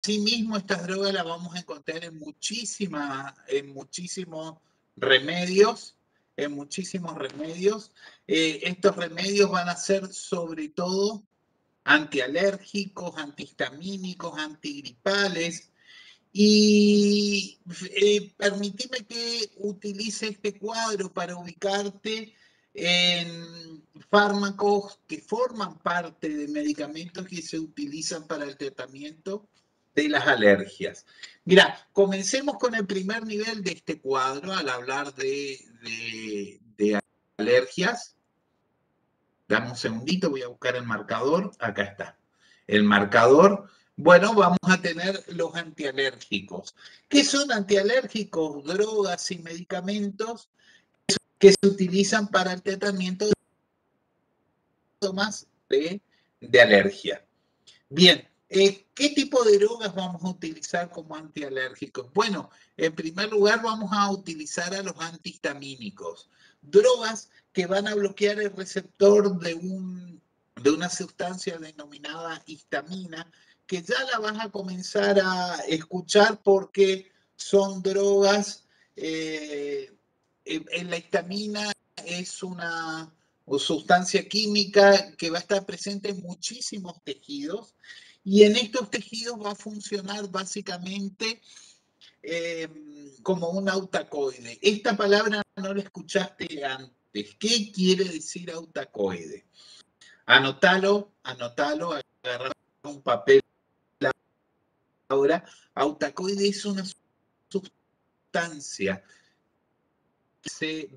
Asimismo, estas drogas las vamos a encontrar en muchísimos remedios, estos remedios van a ser sobre todo antialérgicos, antihistamínicos, antigripales. Y permitime que utilice este cuadro para ubicarte en fármacos que forman parte de medicamentos que se utilizan para el tratamiento de las alergias. Mira, comencemos con el primer nivel de este cuadro al hablar de alergias. Dame un segundito, voy a buscar el marcador. Acá está. El marcador. Bueno, vamos a tener los antialérgicos. ¿Qué son antialérgicos? Drogas y medicamentos que se utilizan para el tratamiento de síntomas de alergia. Bien, ¿qué tipo de drogas vamos a utilizar como antialérgicos? Bueno, en primer lugar vamos a utilizar a los antihistamínicos, drogas que van a bloquear el receptor de una sustancia denominada histamina, que ya la vas a comenzar a escuchar porque son drogas, la histamina es una sustancia química que va a estar presente en muchísimos tejidos y en estos tejidos va a funcionar básicamente como un autacoide. Esta palabra no la escuchaste antes. ¿Qué quiere decir autacoide? Anótalo, agarrar un papel ahora. Autacoide es una sustancia que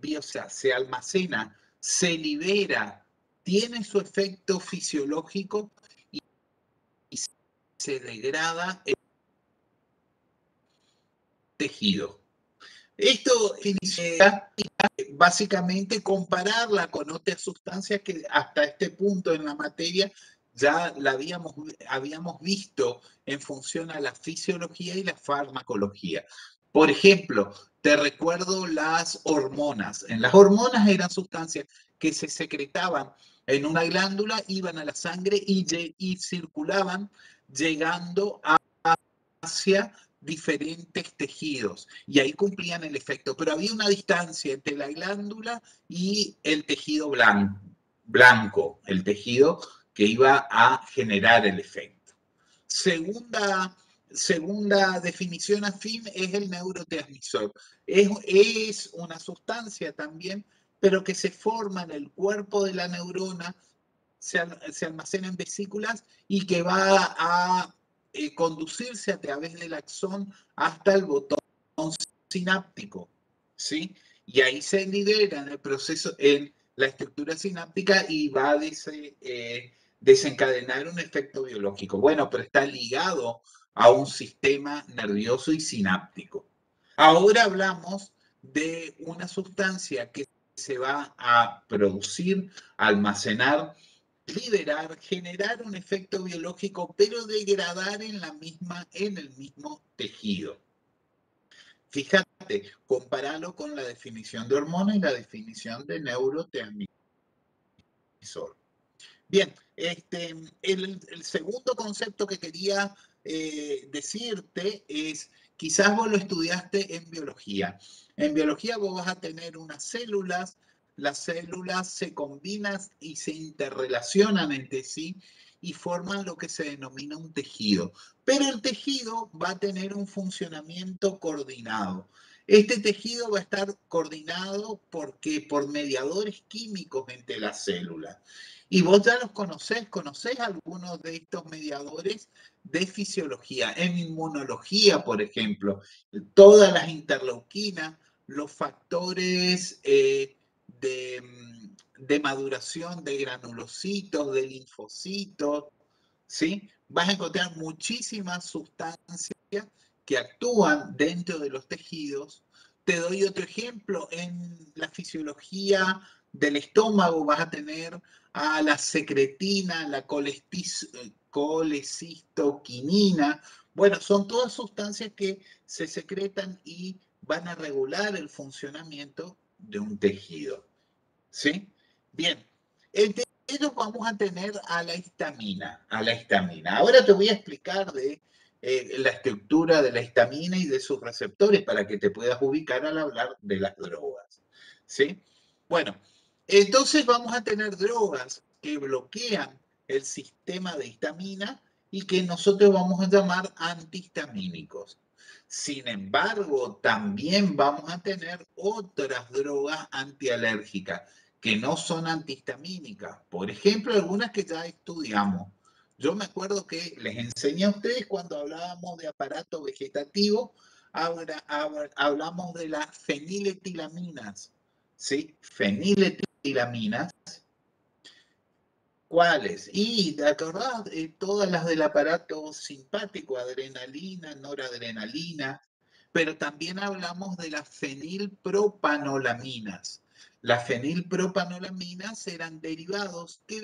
se almacena, se libera, tiene su efecto fisiológico y se degrada el tejido. Esto significa básicamente compararla con otras sustancias que hasta este punto en la materia ya la habíamos visto en función a la fisiología y la farmacología. Por ejemplo, te recuerdo las hormonas. En las hormonas eran sustancias que se secretaban en una glándula, iban a la sangre y circulaban llegando hacia diferentes tejidos y ahí cumplían el efecto, pero había una distancia entre la glándula y el tejido blanco, el tejido que iba a generar el efecto. Segunda definición afín es el neurotransmisor. Es una sustancia también, pero que se forma en el cuerpo de la neurona, se almacena en vesículas y que va a conducirse a través del axón hasta el botón sináptico, ¿sí? Y ahí se libera en el proceso, en la estructura sináptica y va a desencadenar un efecto biológico. Bueno, pero está ligado a un sistema nervioso y sináptico. Ahora hablamos de una sustancia que se va a producir, almacenar, liberar, generar un efecto biológico, pero degradar en el mismo tejido. Fíjate, compáralo con la definición de hormona y la definición de neurotransmisor. Bien, el segundo concepto que quería decirte es, quizás vos lo estudiaste en biología. En biología vos vas a tener unas células, las células se combinan y se interrelacionan entre sí y forman lo que se denomina un tejido. Pero el tejido va a tener un funcionamiento coordinado. Este tejido va a estar coordinado por mediadores químicos entre las células. Y vos ya los conocés algunos de estos mediadores de fisiología. En inmunología, por ejemplo, todas las interleuquinas, los factores de maduración de granulocitos, de linfocitos, ¿sí? Vas a encontrar muchísimas sustancias que actúan dentro de los tejidos. Te doy otro ejemplo, en la fisiología del estómago vas a tener a la secretina, la colecistoquinina. Bueno, son todas sustancias que se secretan y van a regular el funcionamiento de un tejido. ¿Sí? Bien, entre ellos vamos a tener a la histamina. Ahora te voy a explicar de la estructura de la histamina y de sus receptores para que te puedas ubicar al hablar de las drogas. ¿Sí? Bueno, entonces vamos a tener drogas que bloquean el sistema de histamina y que nosotros vamos a llamar antihistamínicos. Sin embargo, también vamos a tener otras drogas antialérgicas que no son antihistamínicas. Por ejemplo, algunas que ya estudiamos. Yo me acuerdo que les enseñé a ustedes cuando hablábamos de aparato vegetativo, ahora hablamos de las feniletilaminas, ¿sí? Feniletilaminas. ¿Cuáles? Y te acordás, todas las del aparato simpático, adrenalina, noradrenalina, pero también hablamos de las fenilpropanolaminas. Las fenilpropanolaminas eran derivados que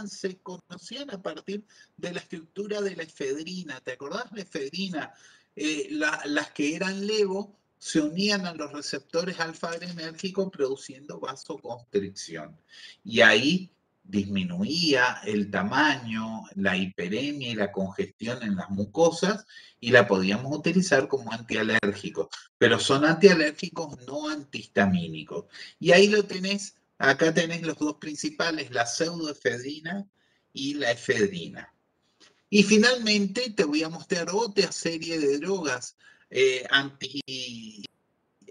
se conocían a partir de la estructura de la efedrina. ¿Te acordás la efedrina? Las que eran levo se unían a los receptores alfa-adrenérgicos produciendo vasoconstricción. Y ahí disminuía el tamaño, la hiperemia y la congestión en las mucosas y la podíamos utilizar como antialérgico, pero son antialérgicos no antihistamínicos. Y ahí lo tenés, acá tenés los dos principales, la pseudoefedrina y la efedrina. Y finalmente te voy a mostrar otra serie de drogas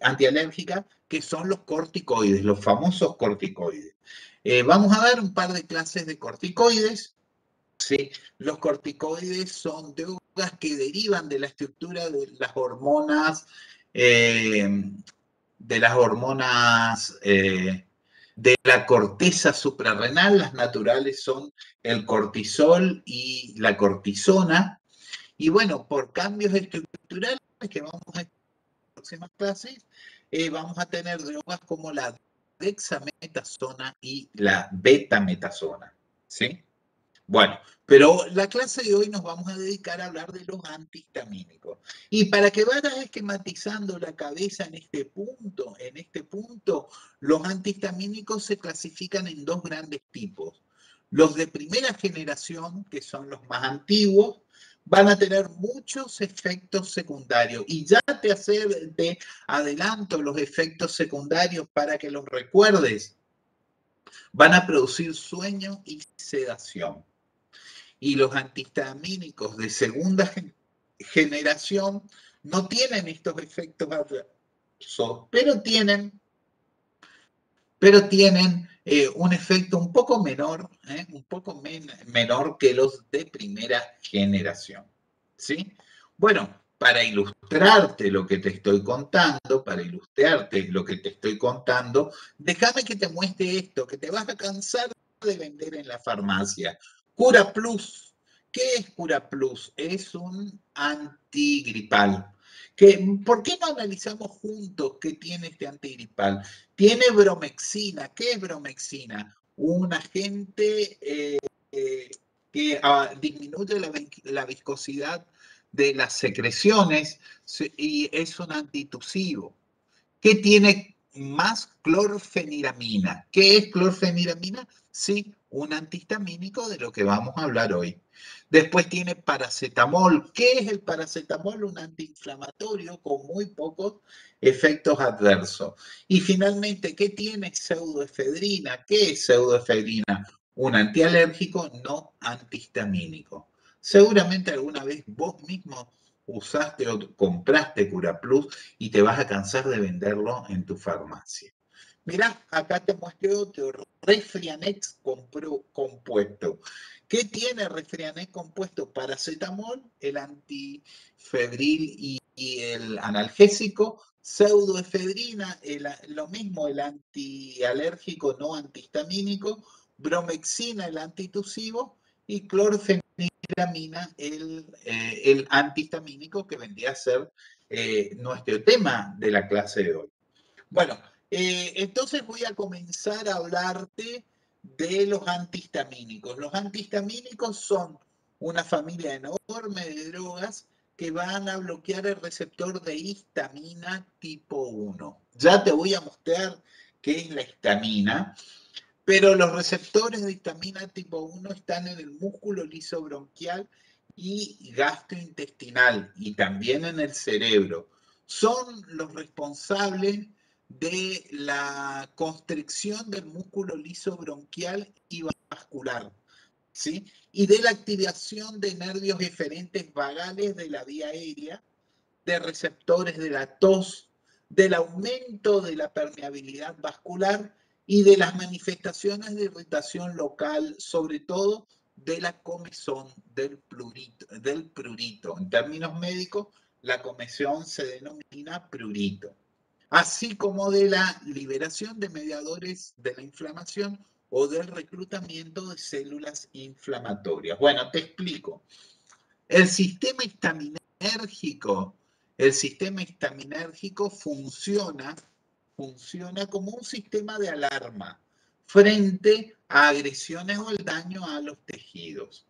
antialérgicas que son los corticoides, los famosos corticoides. Vamos a dar un par de clases de corticoides. ¿Sí? Los corticoides son drogas que derivan de la estructura de las hormonas, de la corteza suprarrenal. Las naturales son el cortisol y la cortisona. Y bueno, por cambios estructurales que vamos a ver en las próximas clases, vamos a tener drogas como la dexametasona y la betametasona. ¿Sí? Bueno, pero la clase de hoy nos vamos a dedicar a hablar de los antihistamínicos. Y para que vayas esquematizando la cabeza en este punto, los antihistamínicos se clasifican en dos grandes tipos. Los de primera generación, que son los más antiguos, van a tener muchos efectos secundarios. Y ya te adelanto los efectos secundarios para que los recuerdes. Van a producir sueño y sedación. Y los antihistamínicos de segunda generación no tienen estos efectos adversos, pero tienen un efecto un poco menor, menor que los de primera generación. ¿Sí? Bueno, para ilustrarte lo que te estoy contando, déjame que te muestre esto, que te vas a cansar de vender en la farmacia. Cura Plus. ¿Qué es Cura Plus? Es un antigripal. ¿Por qué no analizamos juntos qué tiene este antigripal? Tiene bromexina. ¿Qué es bromexina? Un agente que disminuye la viscosidad de las secreciones y es un antitusivo. ¿Qué tiene más? Clorfeniramina. ¿Qué es clorfeniramina? Sí, un antihistamínico de lo que vamos a hablar hoy. Después tiene paracetamol. ¿Qué es el paracetamol? Un antiinflamatorio con muy pocos efectos adversos. Y finalmente, ¿qué tiene pseudoefedrina? ¿Qué es pseudoefedrina? Un antialérgico no antihistamínico. Seguramente alguna vez vos mismo usaste o compraste Cura Plus y te vas a cansar de venderlo en tu farmacia. Mirá, acá te muestro otro, Refrianex compuesto. ¿Qué tiene Refrianex compuesto? Paracetamol, el antifebril y el analgésico, pseudoefedrina, lo mismo, el antialérgico no antihistamínico, bromexina, el antitusivo, y clorfeniramina, el antihistamínico que vendría a ser nuestro tema de la clase de hoy. Bueno, entonces voy a comenzar a hablarte de los antihistamínicos. Los antihistamínicos son una familia enorme de drogas que van a bloquear el receptor de histamina tipo 1. Ya te voy a mostrar qué es la histamina, pero los receptores de histamina tipo 1 están en el músculo liso bronquial y gastrointestinal y también en el cerebro son los responsables de la constricción del músculo liso bronquial y vascular, ¿sí? Y de la activación de nervios eferentes vagales de la vía aérea, de receptores de la tos, del aumento de la permeabilidad vascular y de las manifestaciones de irritación local, sobre todo de la comezón del prurito. En términos médicos, la comezón se denomina prurito, así como de la liberación de mediadores de la inflamación o del reclutamiento de células inflamatorias. Bueno, te explico. El sistema histaminérgico, el sistema histaminérgico funciona como un sistema de alarma frente a agresiones o el daño a los tejidos.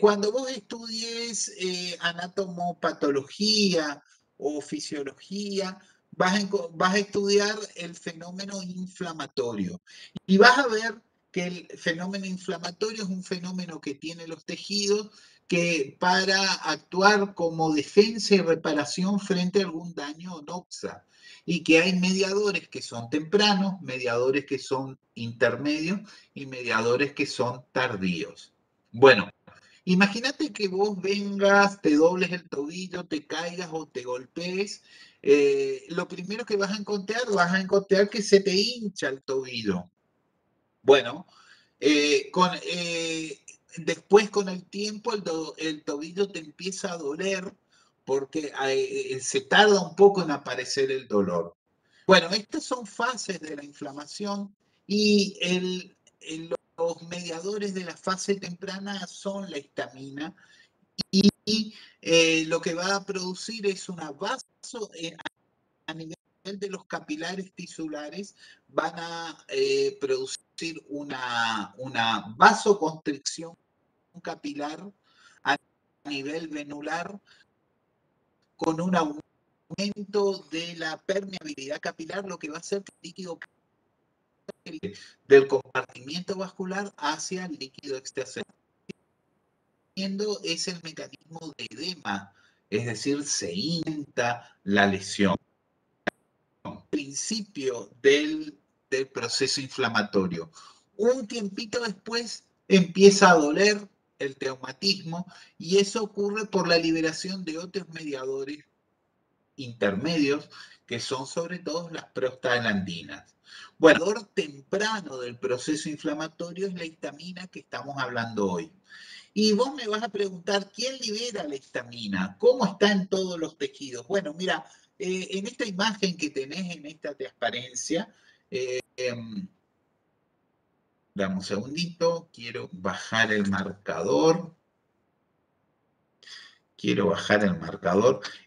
Cuando vos estudies anatomopatología o fisiología, vas a estudiar el fenómeno inflamatorio y vas a ver que el fenómeno inflamatorio es un fenómeno que tiene los tejidos que para actuar como defensa y reparación frente a algún daño o noxa, y que hay mediadores que son tempranos, mediadores que son intermedios y mediadores que son tardíos. Bueno, imagínate que vos vengas, te dobles el tobillo, te caigas o te golpees. Lo primero que vas a encontrar que se te hincha el tobillo. Bueno, después con el tiempo el tobillo te empieza a doler porque se tarda un poco en aparecer el dolor. Bueno, estas son fases de la inflamación y los mediadores de la fase temprana son la histamina y lo que va a producir es una a nivel de los capilares tisulares van a producir una vasoconstricción capilar a nivel venular con un aumento de la permeabilidad capilar, lo que va a hacer que el líquido del compartimiento vascular hacia el líquido extracelular. Es el mecanismo de edema, es decir, se hincha la lesión. Principio del proceso inflamatorio. Un tiempito después empieza a doler el traumatismo y eso ocurre por la liberación de otros mediadores intermedios que son sobre todo las prostaglandinas. Bueno, el mediador temprano del proceso inflamatorio es la histamina que estamos hablando hoy. Y vos me vas a preguntar, ¿quién libera la histamina? ¿Cómo está en todos los tejidos? Bueno, mira, en esta imagen que tenés en esta transparencia, dame un segundito, quiero bajar el marcador.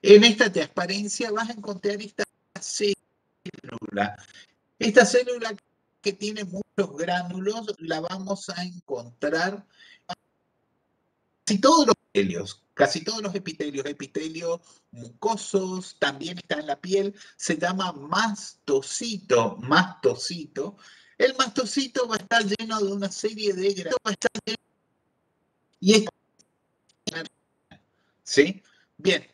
En esta transparencia vas a encontrar esta célula. Esta célula que tiene muchos gránulos la vamos a encontrar casi todos los epitelios mucosos, también está en la piel, se llama mastocito. El mastocito va a estar lleno de una serie de granos. Y esta, ¿sí? Bien,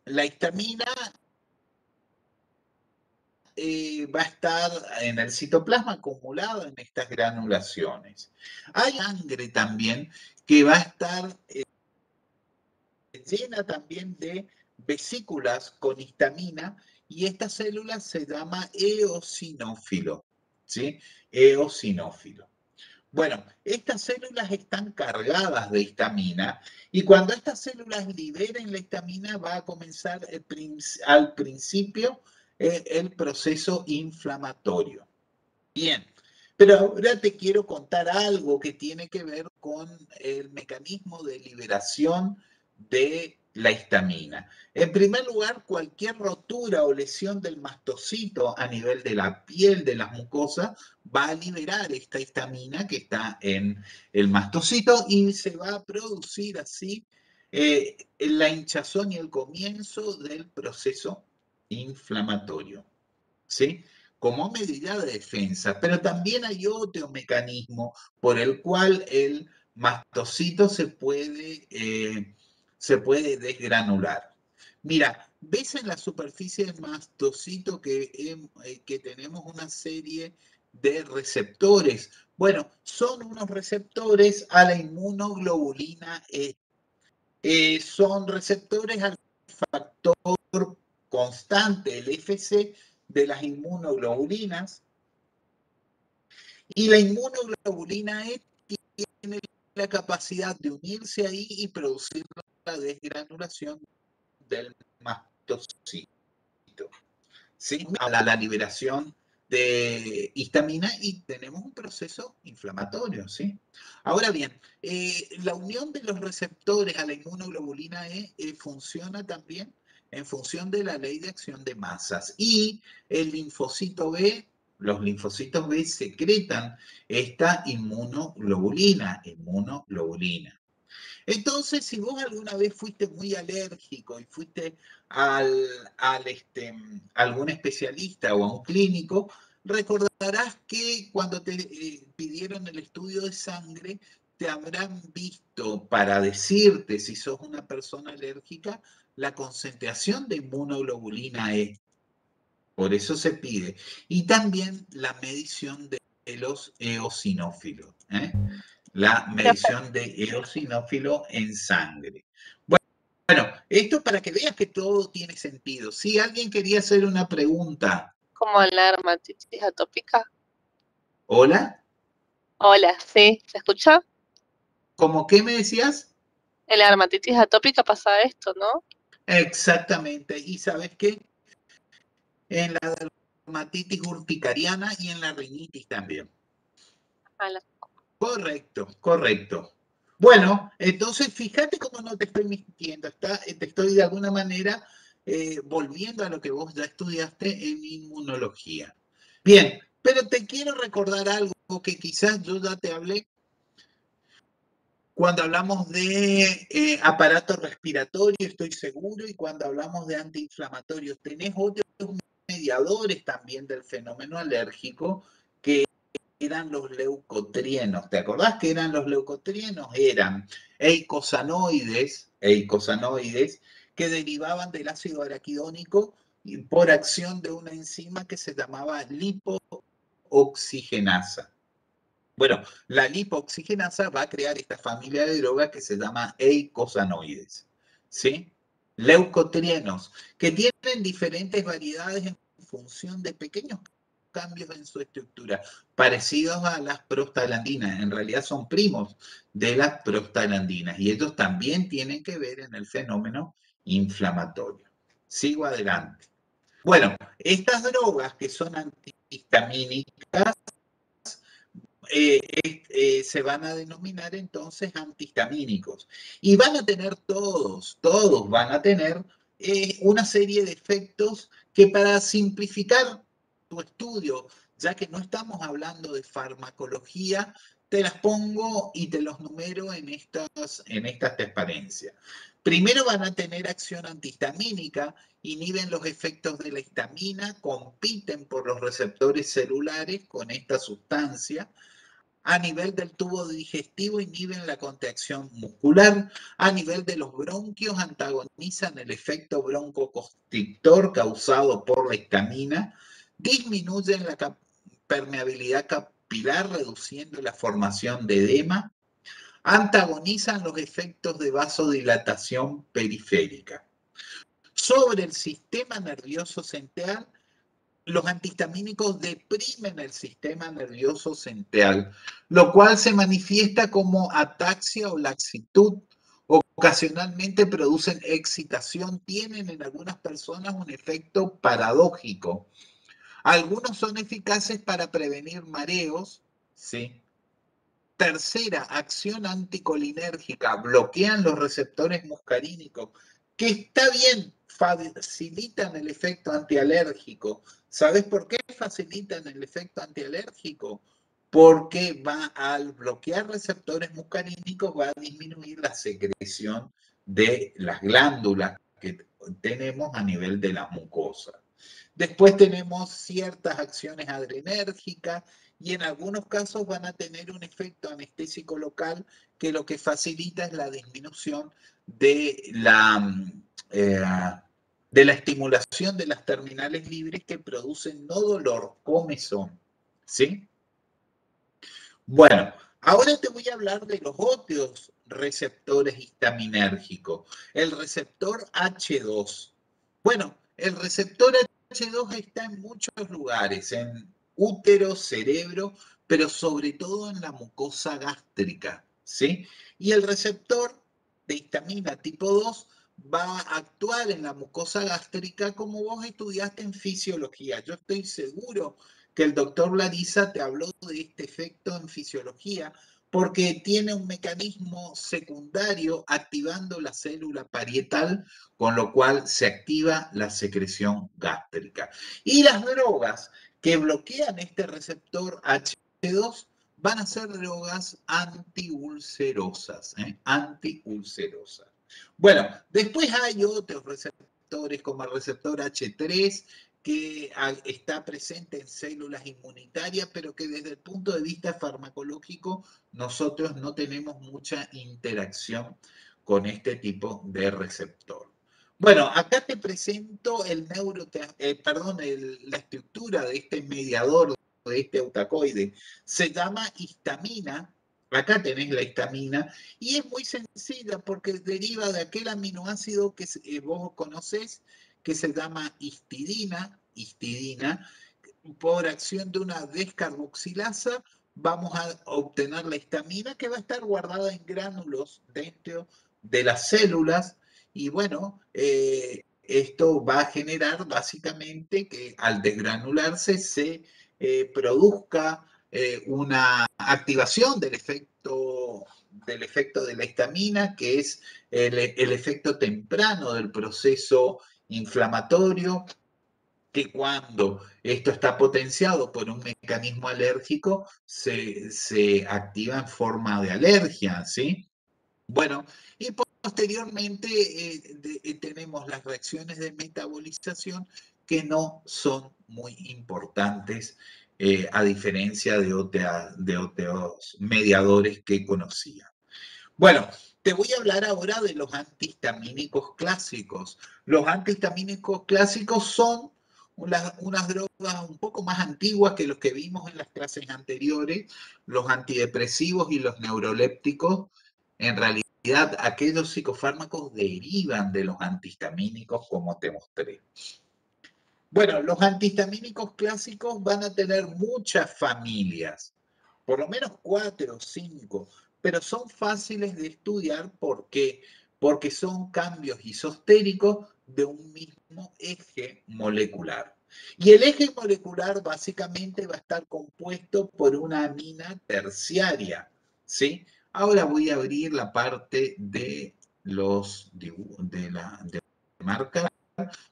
la histamina va a estar en el citoplasma acumulado en estas granulaciones. Hay sangre también que va a estar llena también de vesículas con histamina y esta célula se llama eosinófilo, ¿sí? Eosinófilo. Bueno, estas células están cargadas de histamina y cuando estas células liberen la histamina va a comenzar al principio el proceso inflamatorio. Bien, pero ahora te quiero contar algo que tiene que ver con el mecanismo de liberación de la histamina. En primer lugar, cualquier rotura o lesión del mastocito a nivel de la piel, de las mucosas, va a liberar esta histamina que está en el mastocito y se va a producir así la hinchazón y el comienzo del proceso inflamatorio, ¿sí? Como medida de defensa, pero también hay otro mecanismo por el cual el mastocito se puede se puede desgranular. Mira, ves en la superficie del mastocito que tenemos una serie de receptores. Bueno, son unos receptores a la inmunoglobulina E. Son receptores al factor constante, el FC, de las inmunoglobulinas. Y la inmunoglobulina E tiene la capacidad de unirse ahí y producir la desgranulación del mastocito, ¿sí? A la liberación de histamina y tenemos un proceso inflamatorio, ¿sí? Ahora bien, la unión de los receptores a la inmunoglobulina E funciona también en función de la ley de acción de masas. Y el linfocito B, los linfocitos B secretan esta inmunoglobulina. Entonces, si vos alguna vez fuiste muy alérgico y fuiste algún especialista o a un clínico, recordarás que cuando te pidieron el estudio de sangre, te habrán visto para decirte si sos una persona alérgica la concentración de inmunoglobulina E. Por eso se pide. Y también la medición de los eosinófilos. La medición de eosinófilo en sangre. Bueno, esto para que veas que todo tiene sentido. Si alguien quería hacer una pregunta. ¿Como la dermatitis atópica? ¿Hola? Hola, sí, ¿se escucha? ¿Cómo qué me decías? En la dermatitis atópica pasa esto, ¿no? Exactamente. ¿Y sabes qué? En la dermatitis urticariana y en la rinitis también. Correcto, correcto. Bueno, entonces fíjate cómo no te estoy mintiendo, te estoy de alguna manera volviendo a lo que vos ya estudiaste en inmunología. Bien, pero te quiero recordar algo que quizás yo ya te hablé cuando hablamos de aparato respiratorio, estoy seguro, y cuando hablamos de antiinflamatorios. Tenés otros mediadores también del fenómeno alérgico que eran los leucotrienos. ¿Te acordás que eran los leucotrienos? Eran eicosanoides que derivaban del ácido araquidónico por acción de una enzima que se llamaba lipooxigenasa. Bueno, la lipooxigenasa va a crear esta familia de drogas que se llama eicosanoides, ¿sí? Leucotrienos, que tienen diferentes variedades en función de pequeños cambios en su estructura, parecidos a las prostaglandinas. En realidad son primos de las prostaglandinas y ellos también tienen que ver en el fenómeno inflamatorio. Sigo adelante. Bueno, estas drogas que son antihistamínicas se van a denominar entonces antihistamínicos. Y van a tener todos van a tener una serie de efectos que, para simplificar tu estudio, ya que no estamos hablando de farmacología, te las pongo y te los numero en estas transparencias. Primero van a tener acción antihistamínica, inhiben los efectos de la histamina, compiten por los receptores celulares con esta sustancia. A nivel del tubo digestivo inhiben la contracción muscular. A nivel de los bronquios antagonizan el efecto broncoconstrictor causado por la histamina. Disminuyen la permeabilidad capilar, reduciendo la formación de edema. Antagonizan los efectos de vasodilatación periférica. Sobre el sistema nervioso central, los antihistamínicos deprimen el sistema nervioso central, lo cual se manifiesta como ataxia o laxitud. Ocasionalmente producen excitación, tienen en algunas personas un efecto paradójico. Algunos son eficaces para prevenir mareos, ¿sí? Tercera, acción anticolinérgica, bloquean los receptores muscarínicos, que está bien, facilitan el efecto antialérgico. ¿Sabes por qué facilitan el efecto antialérgico? Porque al bloquear receptores muscarínicos va a disminuir la secreción de las glándulas que tenemos a nivel de la mucosa. Después tenemos ciertas acciones adrenérgicas y en algunos casos van a tener un efecto anestésico local que lo que facilita es la disminución eh, de la estimulación de las terminales libres que producen no dolor, comezón. ¿Sí? Bueno, ahora te voy a hablar de los otros receptores histaminérgicos. El receptor H2. Bueno, el receptor H2 está en muchos lugares, en útero, cerebro, pero sobre todo en la mucosa gástrica, ¿sí? Y el receptor de histamina tipo 2 va a actuar en la mucosa gástrica como vos estudiaste en fisiología. Yo estoy seguro que el doctor Larisa te habló de este efecto en fisiología porque tiene un mecanismo secundario activando la célula parietal, con lo cual se activa la secreción gástrica. Y las drogas que bloquean este receptor H2 van a ser drogas antiulcerosas, antiulcerosas. Bueno, después hay otros receptores como el receptor H3 que está presente en células inmunitarias, pero que desde el punto de vista farmacológico nosotros no tenemos mucha interacción con este tipo de receptor. Bueno, acá te presento la estructura de este mediador, de este eutacoide. Se llama histamina. Acá tenés la histamina y es muy sencilla porque deriva de aquel aminoácido que vos conocés que se llama histidina, por acción de una descarboxilasa vamos a obtener la histamina que va a estar guardada en gránulos dentro de las células y bueno, esto va a generar básicamente que al desgranularse se produzca una activación del efecto de la histamina, que es el efecto temprano del proceso inflamatorio, que cuando esto está potenciado por un mecanismo alérgico, se activa en forma de alergia, ¿sí? Bueno, y posteriormente tenemos las reacciones de metabolización que no son muy importantes a diferencia de otros mediadores que conocía. Bueno, te voy a hablar ahora de los antihistamínicos clásicos. Los antihistamínicos clásicos son unas drogas un poco más antiguas que los que vimos en las clases anteriores, los antidepresivos y los neurolépticos. En realidad, aquellos psicofármacos derivan de los antihistamínicos, como te mostré. Bueno, los antihistamínicos clásicos van a tener muchas familias, por lo menos 4 o 5, pero son fáciles de estudiar. ¿Por qué? Porque son cambios isostéricos de un mismo eje molecular. Y el eje molecular básicamente va a estar compuesto por una amina terciaria, ¿sí? Ahora voy a abrir la parte de la marca.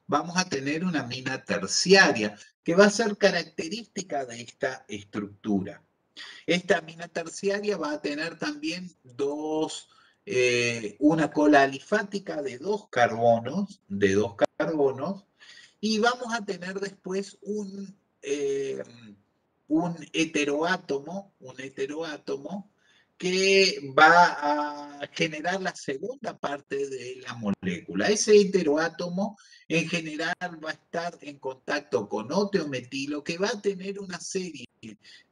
Vamos a tener una amina terciaria que va a ser característica de esta estructura. Esta amina terciaria va a tener también una cola alifática de dos carbonos, y vamos a tener después un heteroátomo que va a generar la segunda parte de la molécula. Ese heteroátomo en general va a estar en contacto con otro metilo que va a tener una serie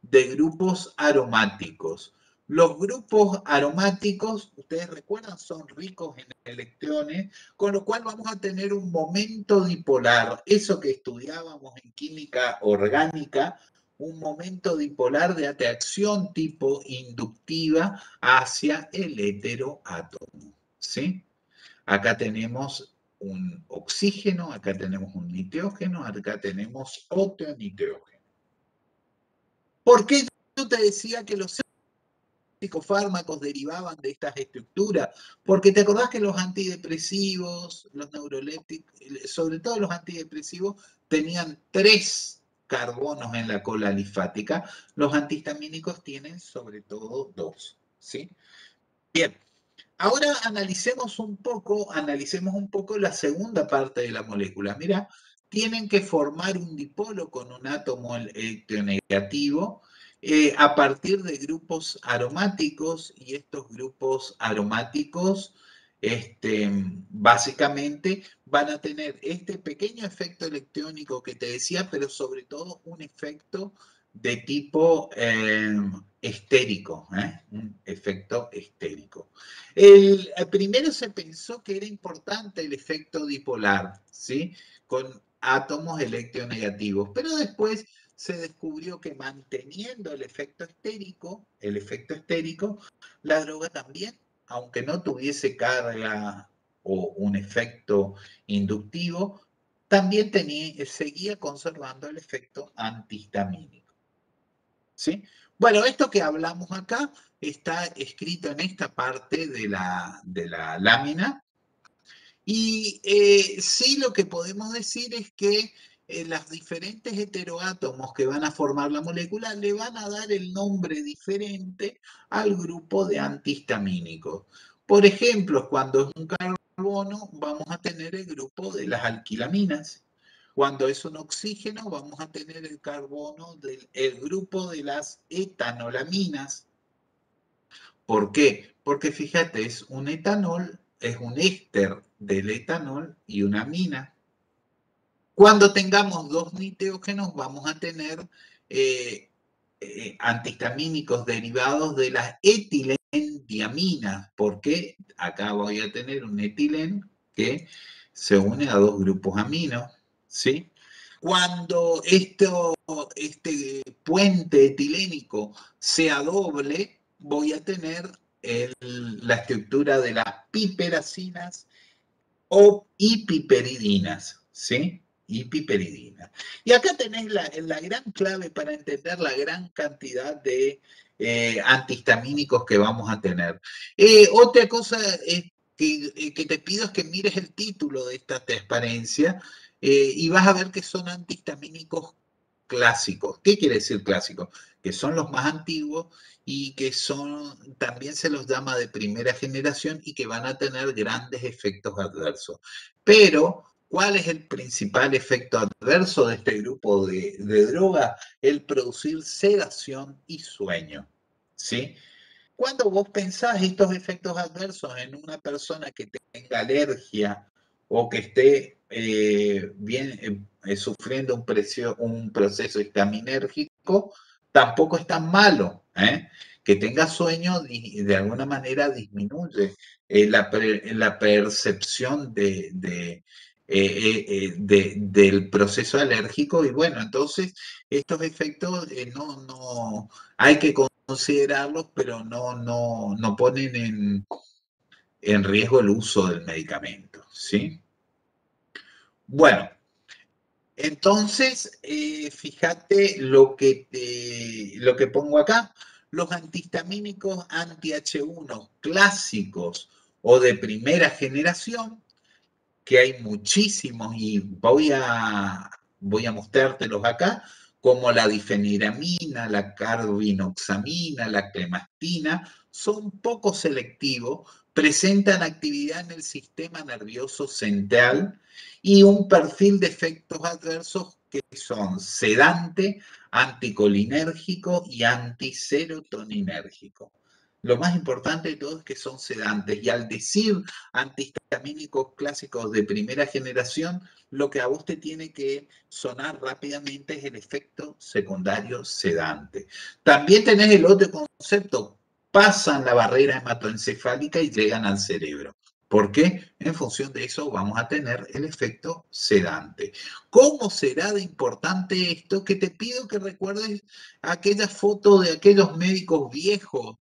de grupos aromáticos. Los grupos aromáticos, ustedes recuerdan, son ricos en electrones, con lo cual vamos a tener un momento dipolar, eso que estudiábamos en química orgánica, un momento dipolar de atracción tipo inductiva hacia el heteroátomo, ¿sí? Acá tenemos un oxígeno, acá tenemos un nitrógeno, acá tenemos otro nitrógeno. ¿Por qué yo te decía que los psicofármacos derivaban de estas estructuras? Porque te acordás que los antidepresivos, los neurolépticos, sobre todo los antidepresivos, tenían 3 carbonos en la cola alifática. Los antihistamínicos tienen sobre todo 2, ¿sí? Bien, ahora analicemos un poco la segunda parte de la molécula. Mira, tienen que formar un dipolo con un átomo electronegativo a partir de grupos aromáticos, y estos grupos aromáticos básicamente van a tener este pequeño efecto electrónico que te decía, pero sobre todo un efecto de tipo estérico, un efecto estérico. Primero se pensó que era importante el efecto dipolar, ¿sí? Con átomos electronegativos, pero después se descubrió que manteniendo el efecto estérico, la droga también, aunque no tuviese carga o un efecto inductivo, también seguía conservando el efecto antihistamínico. ¿Sí? Bueno, esto que hablamos acá está escrito en esta parte de la lámina, y sí, lo que podemos decir es que los diferentes heteroátomos que van a formar la molécula le van a dar el nombre diferente al grupo de antihistamínicos. Por ejemplo, cuando es un carbono, vamos a tener el grupo de las alquilaminas. Cuando es un oxígeno, vamos a tener el grupo de las etanolaminas. ¿Por qué? Porque fíjate, es un etanol, es un éster del etanol y una amina. Cuando tengamos dos nitrogenos, vamos a tener antihistamínicos derivados de las etilendiaminas, porque acá voy a tener un etilen que se une a dos grupos aminos, ¿sí? Cuando este puente etilénico sea doble, voy a tener la estructura de las piperacinas o hipiperidinas, ¿sí? Hipiperidinas. Y acá tenés la gran clave para entender la gran cantidad de antihistamínicos que vamos a tener. Otra cosa que te pido es que mires el título de esta transparencia y vas a ver que son antihistamínicos clásicos. ¿Qué quiere decir clásicos? Que son los más antiguos y que también se los llama de primera generación y que van a tener grandes efectos adversos. Pero, ¿cuál es el principal efecto adverso de este grupo de drogas? El producir sedación y sueño, ¿sí? Cuando vos pensás estos efectos adversos en una persona que tenga alergia o que esté sufriendo un proceso histaminérgico, tampoco es tan malo. Que tenga sueño de alguna manera disminuye la percepción del proceso alérgico, y bueno, entonces estos efectos no hay que considerarlos, pero no ponen en riesgo el uso del medicamento, ¿sí? Bueno, entonces, fíjate lo que pongo acá. Los antihistamínicos anti-H1 clásicos o de primera generación, que hay muchísimos y voy a mostrártelos acá, como la difeniramina, la carbinoxamina, la clemastina, son poco selectivos, presentan actividad en el sistema nervioso central y un perfil de efectos adversos que son sedante, anticolinérgico y antiserotoninérgico. Lo más importante de todo es que son sedantes, y al decir antihistamínicos clásicos de primera generación, lo que a vos te tiene que sonar rápidamente es el efecto secundario sedante. También tenés el otro concepto: pasan la barrera hematoencefálica y llegan al cerebro. ¿Por qué? En función de eso vamos a tener el efecto sedante. ¿Cómo será de importante esto? Que te pido que recuerdes aquella foto de aquellos médicos viejos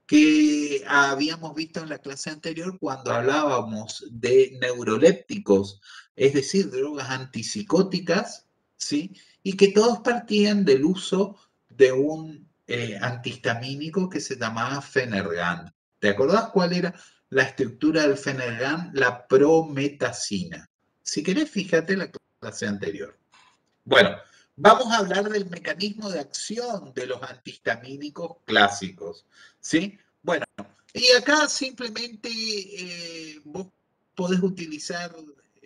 que habíamos visto en la clase anterior cuando hablábamos de neurolépticos, es decir, drogas antipsicóticas, ¿sí? Y que todos partían del uso de un antihistamínico que se llamaba Phenergan. ¿Te acordás cuál era la estructura del Phenergan? La prometacina. Si querés, fíjate la clase anterior. Bueno, vamos a hablar del mecanismo de acción de los antihistamínicos clásicos, ¿sí? Bueno, y acá simplemente vos podés utilizar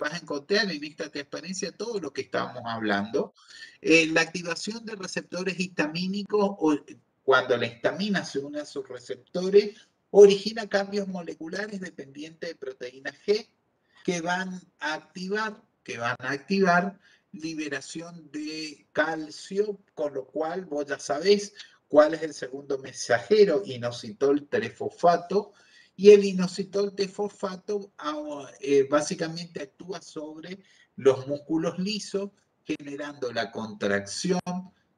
vas a encontrar en esta transparencia todo lo que estábamos hablando. La activación de receptores histamínicos, o cuando la histamina se une a sus receptores, origina cambios moleculares dependientes de proteína G que van a activar liberación de calcio, con lo cual vos ya sabés cuál es el segundo mensajero, inositol trifosfato, y el inositol trifosfato básicamente actúa sobre los músculos lisos, generando la contracción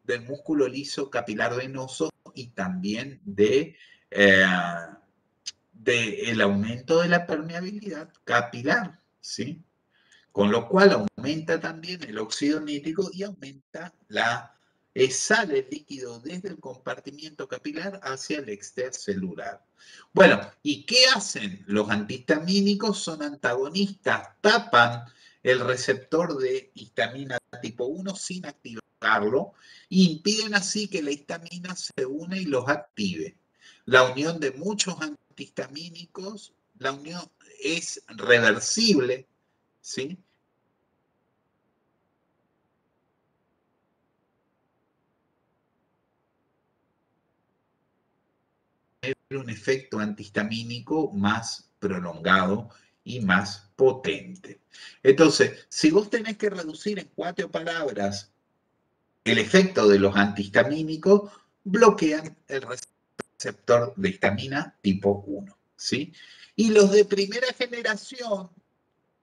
del músculo liso capilar venoso y también de el aumento de la permeabilidad capilar, ¿sí? Con lo cual aumenta también el óxido nítrico y aumenta sale el líquido desde el compartimiento capilar hacia el extracelular. Bueno, ¿y qué hacen? Los antihistamínicos son antagonistas, tapan el receptor de histamina tipo 1 sin activarlo e impiden así que la histamina se une y los active. La unión de muchos antihistamínicos, la unión es reversible, ¿sí? Un efecto antihistamínico más prolongado y más potente. Entonces, si vos tenés que reducir en 4 palabras el efecto de los antihistamínicos, bloquean el receptor de histamina tipo 1, ¿sí? Y los de primera generación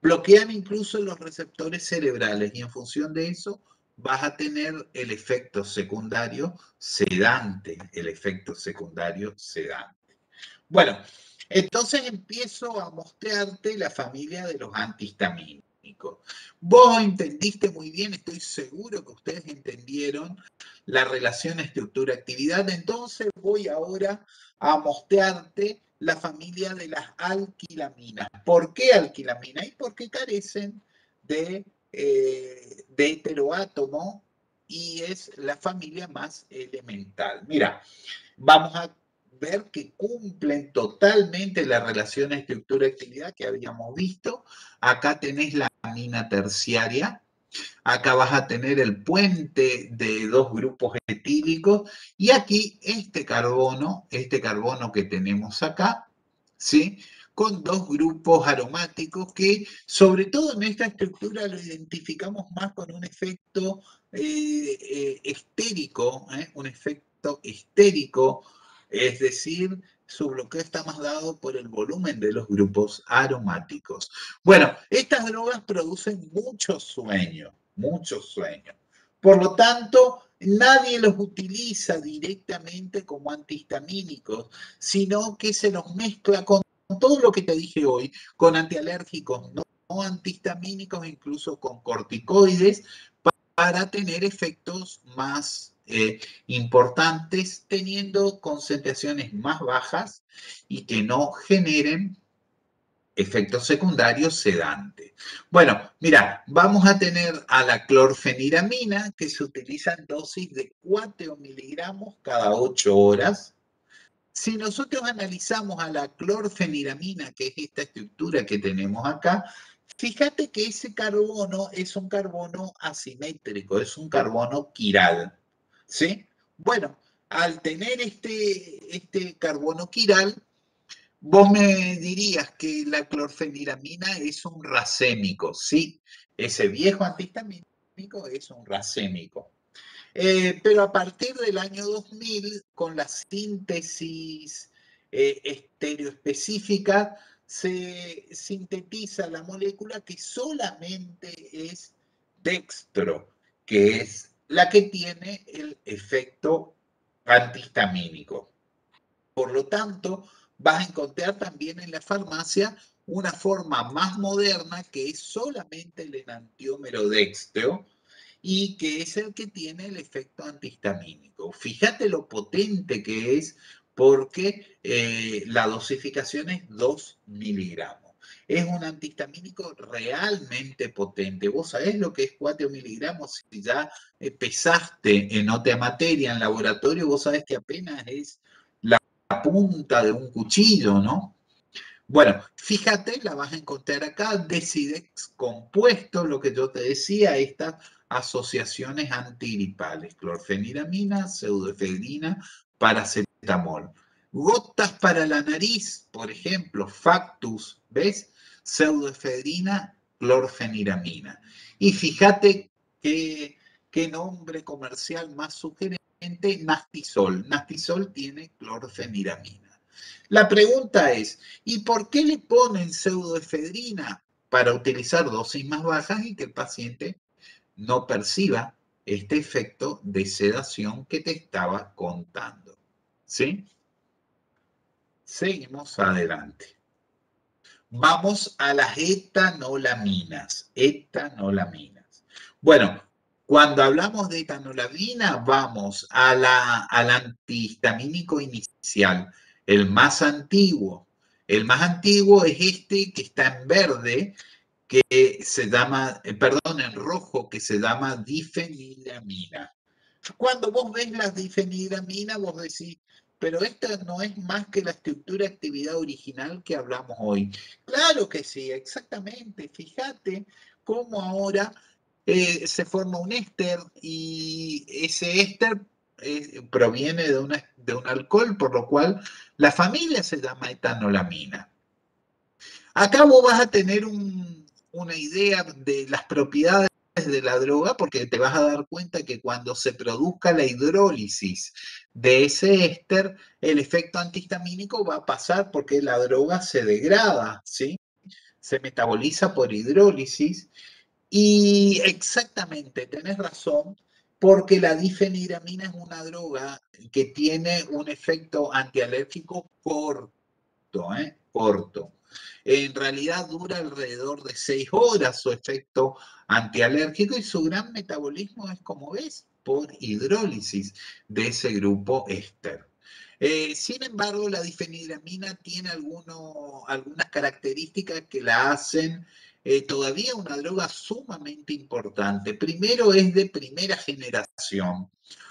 bloquean incluso los receptores cerebrales y en función de eso vas a tener el efecto secundario sedante, Bueno, entonces empiezo a mostrarte la familia de los antihistamínicos. Vos entendiste muy bien, estoy seguro que ustedes entendieron la relación estructura-actividad, entonces voy ahora a mostrarte la familia de las alquilaminas. ¿Por qué alquilamina? Y porque carecen de heteroátomo y es la familia más elemental. Mira, vamos a ver que cumplen totalmente la relación estructura-actividad que habíamos visto. Acá tenés la amina terciaria, acá vas a tener el puente de dos grupos etílicos y aquí este carbono que tenemos acá, ¿sí? Con dos grupos aromáticos que, sobre todo en esta estructura, lo identificamos más con un efecto estérico, un efecto estérico, es decir, su bloqueo está más dado por el volumen de los grupos aromáticos. Bueno, estas drogas producen mucho sueño. Por lo tanto, nadie los utiliza directamente como antihistamínicos, sino que se los mezcla con todo lo que te dije hoy, con antialérgicos no antihistamínicos, incluso con corticoides, para tener efectos más importantes, teniendo concentraciones más bajas y que no generen efectos secundarios sedantes. Bueno, mira, vamos a tener a la clorfeniramina, que se utiliza en dosis de 4 miligramos cada 8 horas. Si nosotros analizamos a la clorfeniramina, que es esta estructura que tenemos acá, fíjate que ese carbono es un carbono asimétrico, es un carbono quiral, ¿sí? Bueno, al tener este carbono quiral, vos me dirías que la clorfeniramina es un racémico, ¿sí? Ese viejo antihistamínico es un racémico. Pero a partir del año 2000, con la síntesis estereoespecífica, se sintetiza la molécula que solamente es dextro, que es la que tiene el efecto antihistamínico. Por lo tanto, vas a encontrar también en la farmacia una forma más moderna que es solamente el enantiómero dextro y que es el que tiene el efecto antihistamínico. Fíjate lo potente que es porque la dosificación es 2 miligramos. Es un antihistamínico realmente potente. Vos sabés lo que es 4 miligramos. Si ya pesaste en otra materia en laboratorio, vos sabés que apenas es la punta de un cuchillo, ¿no? Bueno, fíjate, la vas a encontrar acá, Decidex compuesto, lo que yo te decía, estas asociaciones antigripales, clorfeniramina, pseudoefedrina, paracetamol. Gotas para la nariz, por ejemplo, Factus, ¿ves? Pseudoefedrina, clorfeniramina. Y fíjate qué nombre comercial más sugerente, Nastisol. Nastisol tiene clorfeniramina. La pregunta es, ¿y por qué le ponen pseudoefedrina? Para utilizar dosis más bajas y que el paciente no perciba este efecto de sedación que te estaba contando. ¿Sí? Seguimos adelante. Vamos a las etanolaminas. Etanolaminas. Bueno, cuando hablamos de etanolamina, vamos al antihistamínico inicial, el más antiguo. El más antiguo es este que está en verde, que se llama, perdón, en rojo, que se llama difenilamina. Cuando vos ves la difenidramina, vos decís, pero esta no es más que la estructura de actividad original que hablamos hoy. Claro que sí, exactamente. Fíjate cómo ahora se forma un éster y ese éster proviene de un alcohol, por lo cual la familia se llama etanolamina. Acá vos vas a tener una idea de las propiedades de la droga porque te vas a dar cuenta que cuando se produzca la hidrólisis de ese éster, el efecto antihistamínico va a pasar porque la droga se degrada, ¿sí? Se metaboliza por hidrólisis y exactamente, tenés razón, porque la difeniramina es una droga que tiene un efecto antialérgico corto, ¿eh? Corto. En realidad dura alrededor de 6 horas su efecto antialérgico y su gran metabolismo es, como ves, por hidrólisis de ese grupo éster. Sin embargo, la difenidramina tiene algunas características que la hacen todavía una droga sumamente importante. Primero, es de primera generación.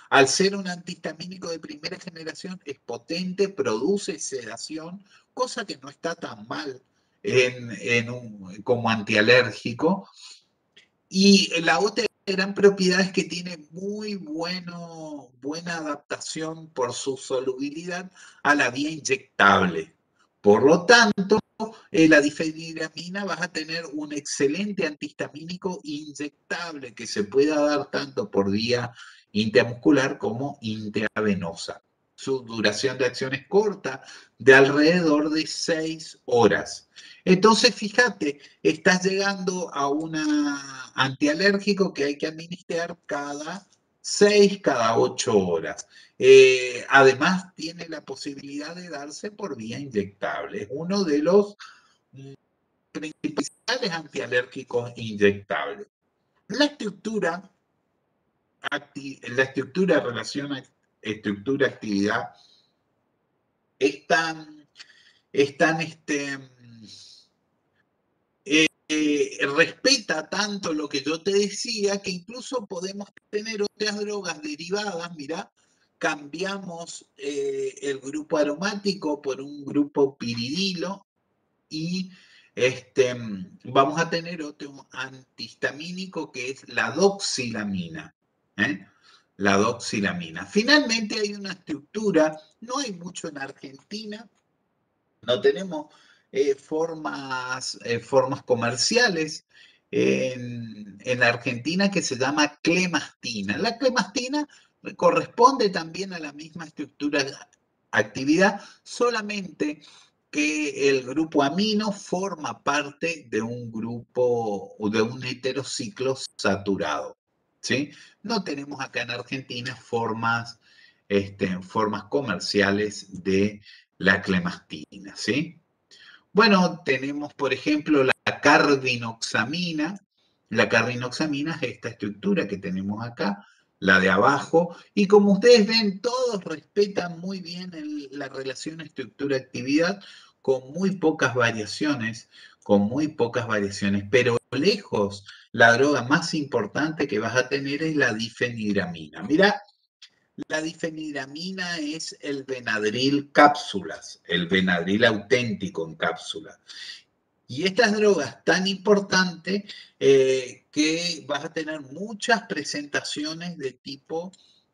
Al ser un antihistamínico de primera generación, es potente, produce sedación, cosa que no está tan mal como antialérgico. Y la otra gran propiedad es que tiene buena adaptación por su solubilidad a la vía inyectable. Por lo tanto, la difenidramina vas a tener un excelente antihistamínico inyectable que se pueda dar tanto por vía intramuscular como intravenosa. Su duración de acción es corta, de alrededor de 6 horas. Entonces, fíjate, estás llegando a un antialérgico que hay que administrar cada 6, cada 8 horas. Además, tiene la posibilidad de darse por vía inyectable. Es uno de los principales antialérgicos inyectables. La estructura, relación estructura-actividad es tan respeta tanto lo que yo te decía que incluso podemos tener otras drogas derivadas, mirá, cambiamos el grupo aromático por un grupo piridilo y vamos a tener otro antihistamínico que es la doxilamina. ¿eh? La doxilamina. Finalmente hay una estructura, no hay mucho en Argentina, no tenemos formas comerciales en Argentina que se llama clemastina. La clemastina corresponde también a la misma estructura actividad, solamente que el grupo amino forma parte de un grupo o de un heterociclo saturado. ¿Sí? No tenemos acá en Argentina formas comerciales de la clemastina, ¿sí? Bueno, tenemos, por ejemplo, la carbinoxamina. La carbinoxamina es esta estructura que tenemos acá, la de abajo, y como ustedes ven, todos respetan muy bien la relación estructura-actividad con muy pocas variaciones, pero lejos, la droga más importante que vas a tener es la difenidramina. Mira, La difeniramina es el Benadryl cápsulas, el Benadryl auténtico en cápsula. Y estas drogas tan importantes que vas a tener muchas presentaciones de tipo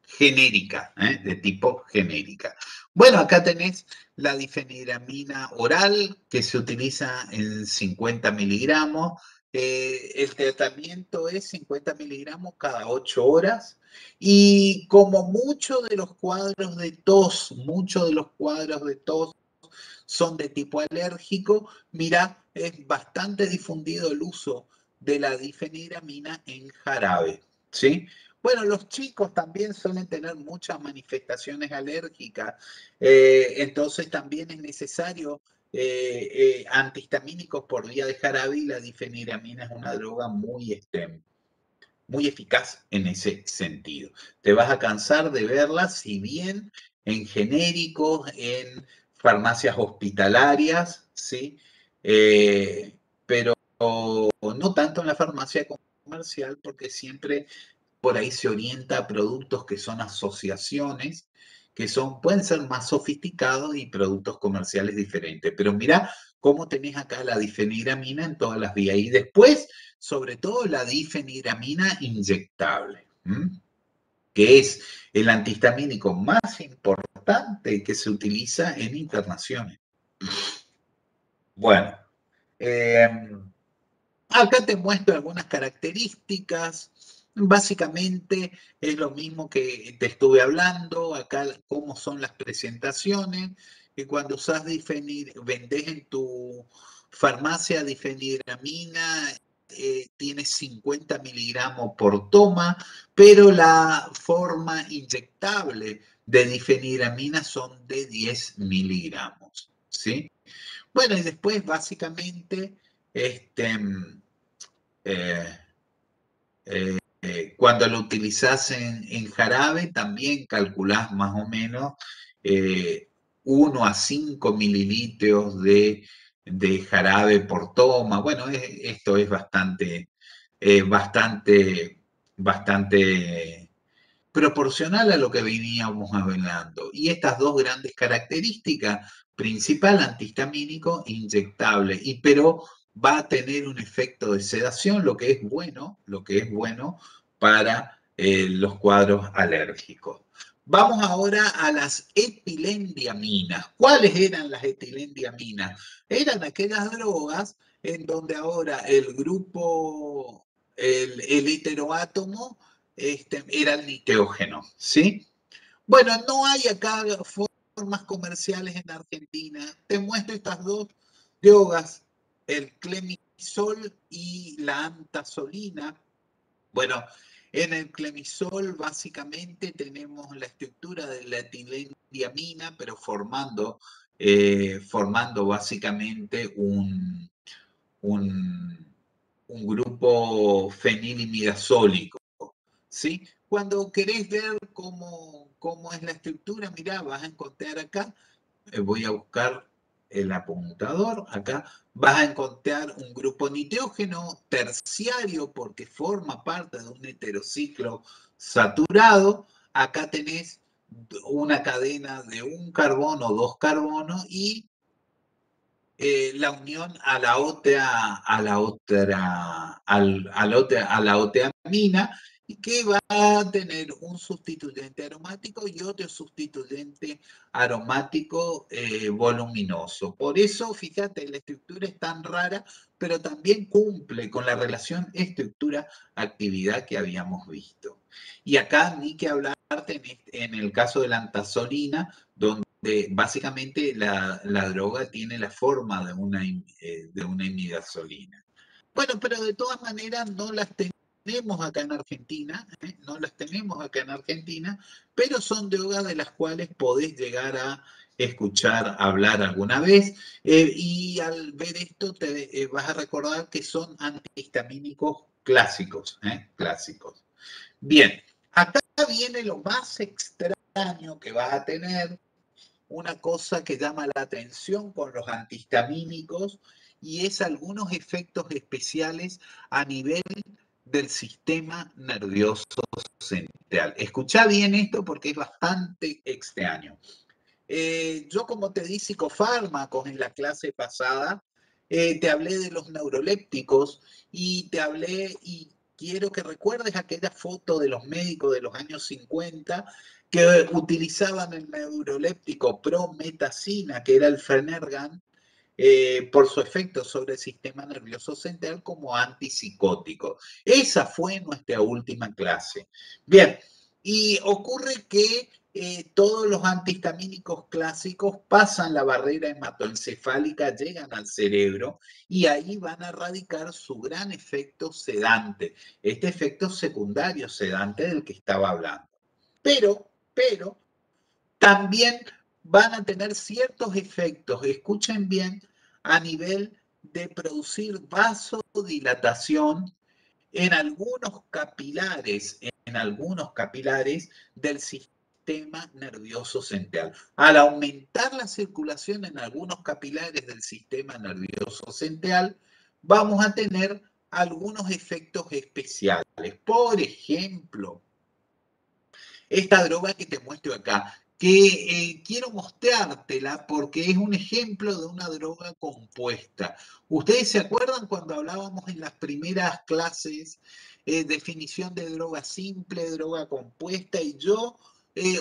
genérica, de tipo genérica. Bueno, acá tenés la difeniramina oral que se utiliza en 50 miligramos. El tratamiento es 50 miligramos cada 8 horas. Y como muchos de los cuadros de tos, son de tipo alérgico, mira, es bastante difundido el uso de la difeniramina en jarabe, ¿sí? Bueno, los chicos también suelen tener muchas manifestaciones alérgicas, entonces también es necesario antihistamínicos por vía de jarabe y la difeniramina es una droga muy eficaz en ese sentido. Te vas a cansar de verla, si bien en genéricos, en farmacias hospitalarias, ¿sí? Pero no tanto en la farmacia comercial, porque siempre por ahí se orienta a productos que son asociaciones, que pueden ser más sofisticados y productos comerciales diferentes. Pero mirá cómo tenés acá la difeniramina en todas las vías. Y después, sobre todo, la difeniramina inyectable, que es el antihistamínico más importante que se utiliza en internaciones. Bueno, acá te muestro algunas características. Básicamente es lo mismo que te estuve hablando. Acá cómo son las presentaciones. Que cuando usas vendés en tu farmacia difeniramina, tienes 50 miligramos por toma, pero la forma inyectable de difeniramina son de 10 miligramos, ¿sí? Bueno, y después básicamente eh, cuando lo utilizás en jarabe, también calculás más o menos 1 a 5 mililitros de jarabe por toma. Bueno, esto es bastante proporcional a lo que veníamos hablando. Y estas dos grandes características, principal antihistamínico, inyectable, pero va a tener un efecto de sedación, lo que es bueno para los cuadros alérgicos. Vamos ahora a las etilendiaminas. ¿Cuáles eran las etilendiaminas? Eran aquellas drogas en donde ahora el grupo, el heteroátomo, era el nitrógeno, ¿sí? Bueno, no hay acá formas comerciales en Argentina. Te muestro estas dos drogas, el clemisol y la antazolina. Bueno, en el clemisol básicamente tenemos la estructura de la etilendiamina, pero formando básicamente un grupo fenilimidazólico, ¿sí? Cuando querés ver cómo es la estructura, mirá, vas a encontrar acá, voy a buscar el apuntador, acá vas a encontrar un grupo nitrógeno terciario porque forma parte de un heterociclo saturado. Acá tenés una cadena de un carbono, dos carbonos y la unión a la otra amina, y que va a tener un sustituyente aromático y otro sustituyente aromático voluminoso. Por eso, fíjate, la estructura es tan rara, pero también cumple con la relación estructura-actividad que habíamos visto. Y acá ni que hablar en el caso de la antazolina, donde básicamente la droga tiene la forma de una imidazolina. Bueno, pero de todas maneras no las tenemos acá en Argentina, pero son drogas de las cuales podés llegar a escuchar hablar alguna vez, y al ver esto te vas a recordar que son antihistamínicos clásicos. Bien, acá viene lo más extraño que vas a tener, una cosa que llama la atención con los antihistamínicos, y es algunos efectos especiales a nivel del sistema nervioso central. Escuchá bien esto porque es bastante extraño. Yo, como te di psicofármacos en la clase pasada, te hablé de los neurolépticos y te hablé, y quiero que recuerdes aquella foto de los médicos de los años 50 que utilizaban el neuroléptico prometacina, que era el Fenergan, por su efecto sobre el sistema nervioso central como antipsicótico. Esa fue nuestra última clase. Bien, y ocurre que todos los antihistamínicos clásicos pasan la barrera hematoencefálica, llegan al cerebro y ahí van a radicar su gran efecto sedante, este efecto secundario sedante del que estaba hablando. Pero, también van a tener ciertos efectos, escuchen bien, a nivel de producir vasodilatación en algunos capilares del sistema nervioso central. Al aumentar la circulación en algunos capilares del sistema nervioso central, vamos a tener algunos efectos especiales. Por ejemplo, esta droga que te muestro acá, que quiero mostrártela porque es un ejemplo de una droga compuesta. ¿Ustedes se acuerdan cuando hablábamos en las primeras clases definición de droga simple, droga compuesta? Y yo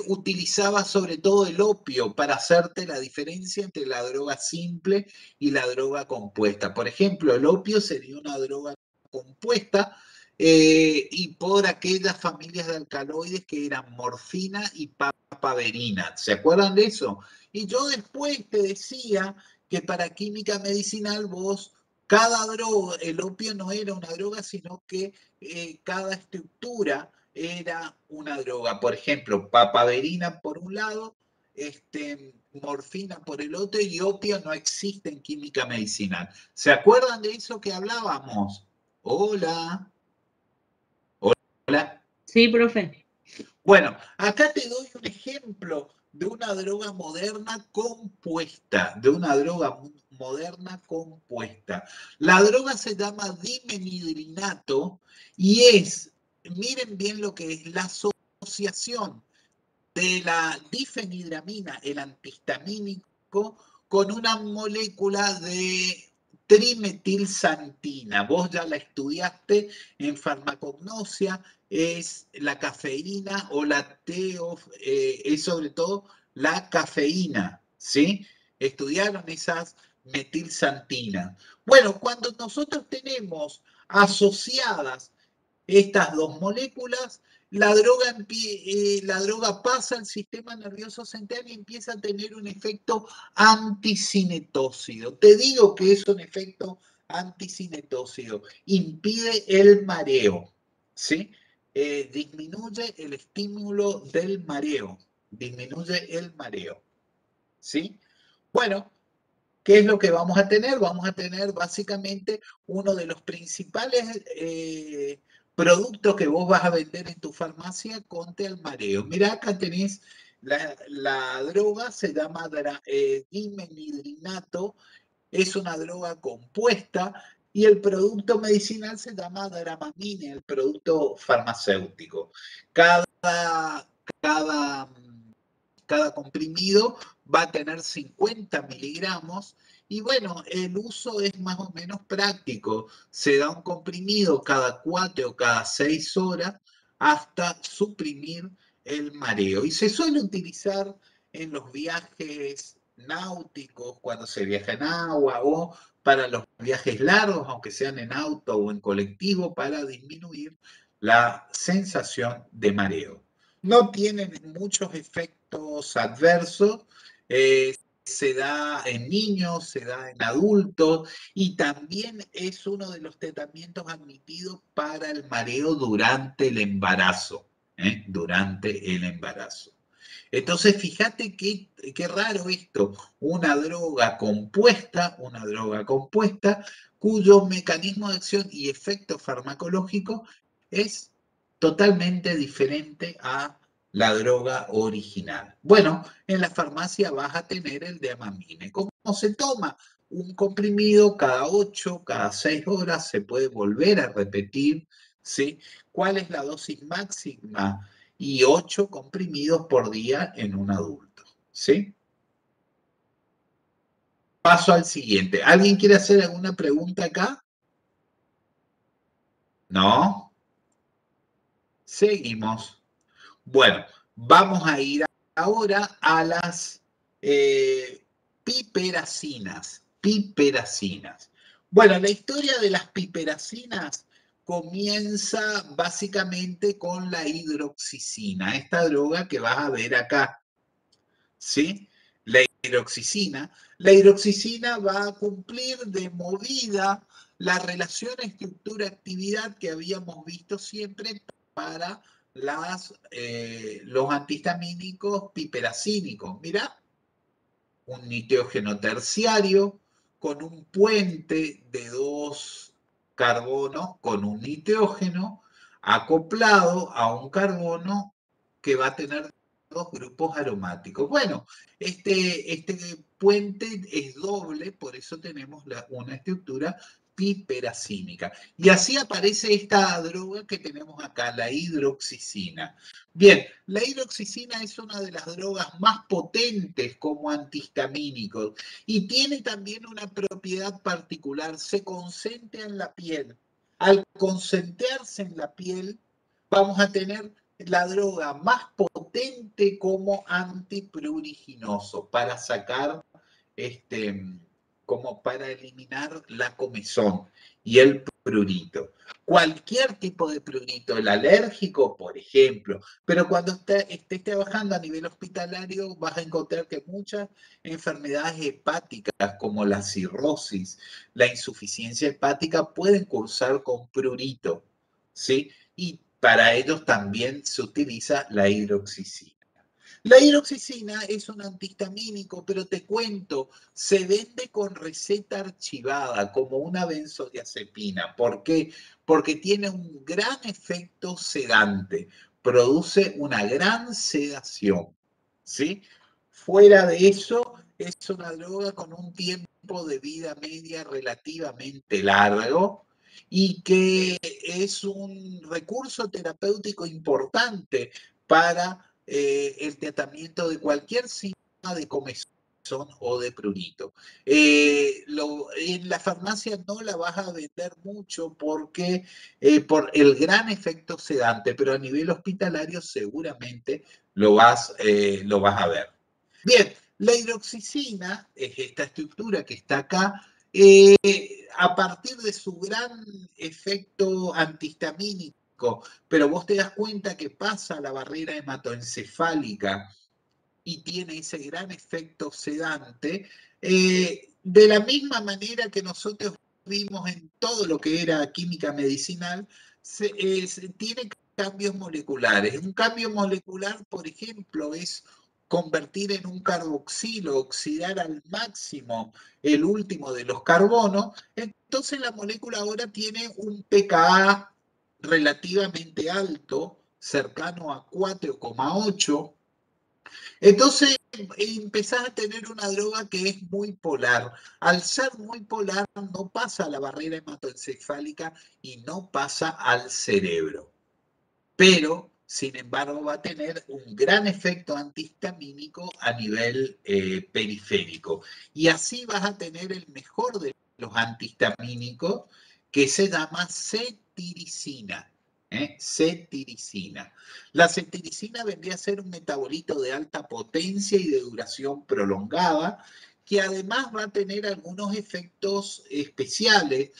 utilizaba sobre todo el opio para hacerte la diferencia entre la droga simple y la droga compuesta. Por ejemplo, el opio sería una droga compuesta y por aquellas familias de alcaloides que eran morfina y papaverina. ¿Se acuerdan de eso? Y yo después te decía que para química medicinal vos, cada droga, el opio no era una droga, sino que cada estructura era una droga. Por ejemplo, papaverina por un lado, morfina por el otro, y opio no existe en química medicinal. ¿Se acuerdan de eso que hablábamos? Hola. Hola. Sí, profe. Bueno, acá te doy un ejemplo de una droga moderna compuesta, La droga se llama dimenhidrinato y miren bien lo que es la asociación de la difenhidramina, el antihistamínico, con una molécula de trimetilsantina. Vos ya la estudiaste en farmacognosia, es la cafeína o es sobre todo la cafeína, ¿sí? Estudiaron esas metilsantinas. Bueno, cuando nosotros tenemos asociadas estas dos moléculas, la droga pasa al sistema nervioso central y empieza a tener un efecto anticinetócido. Te digo que es un efecto anticinetócido. Impide el mareo, ¿sí? Disminuye el estímulo del mareo. ¿Sí? Bueno, ¿qué es lo que vamos a tener? Vamos a tener básicamente uno de los principales productos que vos vas a vender en tu farmacia contra el mareo. Mirá, acá tenés la droga, se llama dimenhidrinato, es una droga compuesta y el producto medicinal se llama Dramamine, el producto farmacéutico. Cada comprimido va a tener 50 miligramos y bueno, el uso es más o menos práctico. Se da un comprimido cada 4 o cada 6 horas hasta suprimir el mareo. Y se suele utilizar en los viajes náuticos, cuando se viaja en agua o para los viajes largos, aunque sean en auto o en colectivo, para disminuir la sensación de mareo. No tienen muchos efectos adversos, se da en niños, se da en adultos y también es uno de los tratamientos admitidos para el mareo durante el embarazo. Durante el embarazo. Entonces, fíjate qué raro esto, una droga compuesta, cuyo mecanismo de acción y efecto farmacológico es totalmente diferente a la droga original. Bueno, en la farmacia vas a tener el Dramamine. ¿Cómo se toma? Un comprimido cada 8, cada 6 horas, se puede volver a repetir ¿sí? ¿Cuál es la dosis máxima? Y 8 comprimidos por día en un adulto, ¿sí? Paso al siguiente. ¿Alguien quiere hacer alguna pregunta acá? ¿No? Seguimos. Bueno, vamos a ir ahora a las piperacinas. Piperacinas. Bueno, la historia de las piperacinas comienza básicamente con la hidroxicina, esta droga que vas a ver acá, ¿sí? La hidroxicina. La hidroxicina va a cumplir de movida la relación estructura-actividad que habíamos visto siempre para los antihistamínicos piperacínicos. Mira, un nitrogen terciario con un puente de 2 carbonos con un nitrógeno acoplado a un carbono que va a tener 2 grupos aromáticos. Bueno, este puente es doble, por eso tenemos una estructura piperacínica. Y así aparece esta droga que tenemos acá, la hidroxicina. Bien, la hidroxicina es una de las drogas más potentes como antihistamínico y tiene también una propiedad particular, se concentra en la piel. Al concentrarse en la piel, vamos a tener la droga más potente como antipruriginoso para sacar como para eliminar la comezón y el prurito. Cualquier tipo de prurito, el alérgico, por ejemplo, pero cuando estés trabajando a nivel hospitalario vas a encontrar que muchas enfermedades hepáticas como la cirrosis, la insuficiencia hepática pueden cursar con prurito, ¿sí? Y para ellos también se utiliza la hidroxicina. La hidroxicina es un antihistamínico, pero te cuento, se vende con receta archivada como una benzodiazepina. ¿Por qué? Porque tiene un gran efecto sedante, produce una gran sedación, ¿sí? Fuera de eso, es una droga con un tiempo de vida media relativamente largo y que es un recurso terapéutico importante para el tratamiento de cualquier síntoma de comezón o de prurito. En la farmacia no la vas a vender mucho porque por el gran efecto sedante, pero a nivel hospitalario seguramente lo vas a ver. Bien, la hidroxicina es esta estructura que está acá. A partir de su gran efecto antihistamínico, pero vos te das cuenta que pasa la barrera hematoencefálica y tiene ese gran efecto sedante, de la misma manera que nosotros vimos en todo lo que era química medicinal, tiene cambios moleculares. Un cambio molecular, por ejemplo, es convertir en un carboxilo, oxidar al máximo el último de los carbonos, entonces la molécula ahora tiene un pKa relativamente alto, cercano a 4,8. Entonces empezás a tener una droga que es muy polar. Al ser muy polar no pasa a la barrera hematoencefálica y no pasa al cerebro. Pero, sin embargo, va a tener un gran efecto antihistamínico a nivel periférico. Y así vas a tener el mejor de los antihistamínicos que se llama cetiricina. Cetiricina. La cetiricina vendría a ser un metabolito de alta potencia y de duración prolongada, que además va a tener algunos efectos especiales,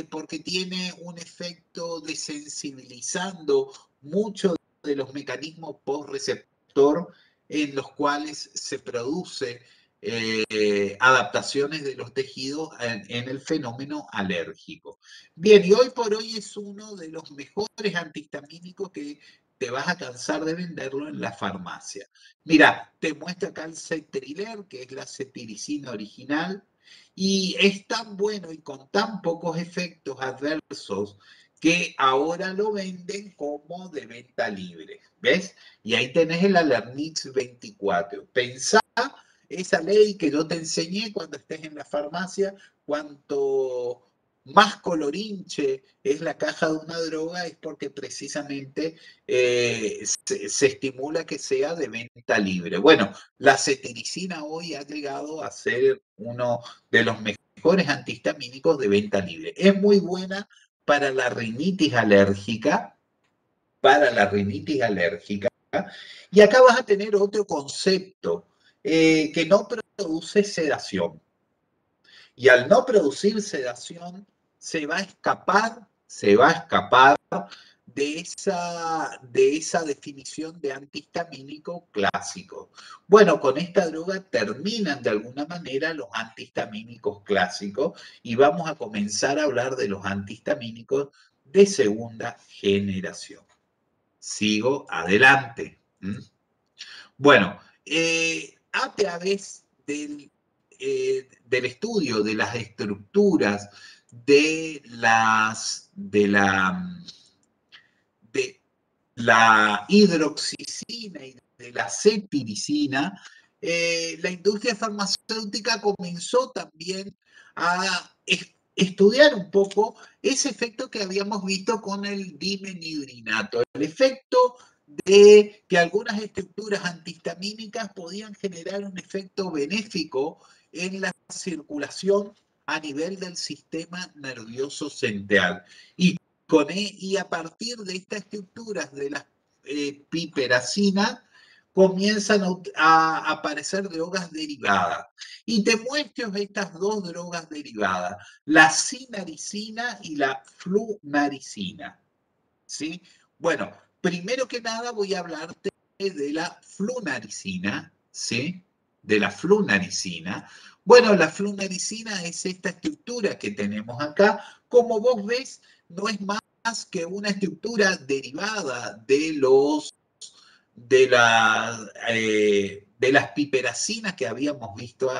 porque tiene un efecto desensibilizando muchos de los mecanismos post-receptor en los cuales se produce adaptaciones de los tejidos en el fenómeno alérgico. Bien, y hoy por hoy es uno de los mejores antihistamínicos que te vas a cansar de venderlo en la farmacia. Mira, te muestro acá el cetriler, que es la cetiricina original, y es tan bueno y con tan pocos efectos adversos que ahora lo venden como de venta libre, ¿ves? Y ahí tenés el Alernix 24. Pensá esa ley que yo te enseñé cuando estés en la farmacia, cuánto más colorinche es la caja de una droga, es porque precisamente se estimula que sea de venta libre. Bueno, la cetiricina hoy ha llegado a ser uno de los mejores antihistamínicos de venta libre. Es muy buena para la rinitis alérgica, y acá vas a tener otro concepto que no produce sedación. Y al no producir sedación, se va a escapar de esa definición de antihistamínico clásico. Bueno, con esta droga terminan de alguna manera los antihistamínicos clásicos y vamos a comenzar a hablar de los antihistamínicos de segunda generación. Sigo adelante. Bueno, a través del estudio de las estructuras de la hidroxicina y de la cetiricina, la industria farmacéutica comenzó también a estudiar un poco ese efecto que habíamos visto con el dimenhidrinato, el efecto de que algunas estructuras antihistamínicas podían generar un efecto benéfico en la circulación a nivel del sistema nervioso central. Y a partir de estas estructuras de las piperacinas comienzan a aparecer drogas derivadas. Y te muestro estas dos drogas derivadas, la sinaricina y la flunaricina. ¿Sí? Bueno, primero que nada voy a hablarte de la flunaricina, ¿sí? De la flunaricina. Bueno, la flunaricina es esta estructura que tenemos acá. Como vos ves, no es más que una estructura derivada de las piperacinas que habíamos visto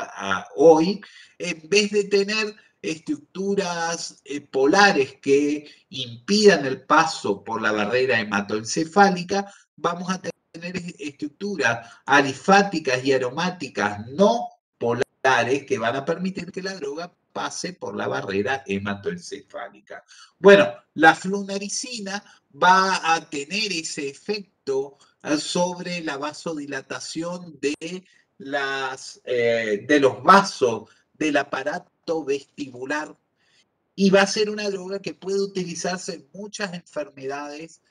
hoy, en vez de tener estructuras polares que impidan el paso por la barrera hematoencefálica, vamos a tener estructuras alifáticas y aromáticas no polares que van a permitir que la droga pase por la barrera hematoencefálica. Bueno, la flunaricina va a tener ese efecto sobre la vasodilatación de los vasos del aparato vestibular y va a ser una droga que puede utilizarse en muchas enfermedades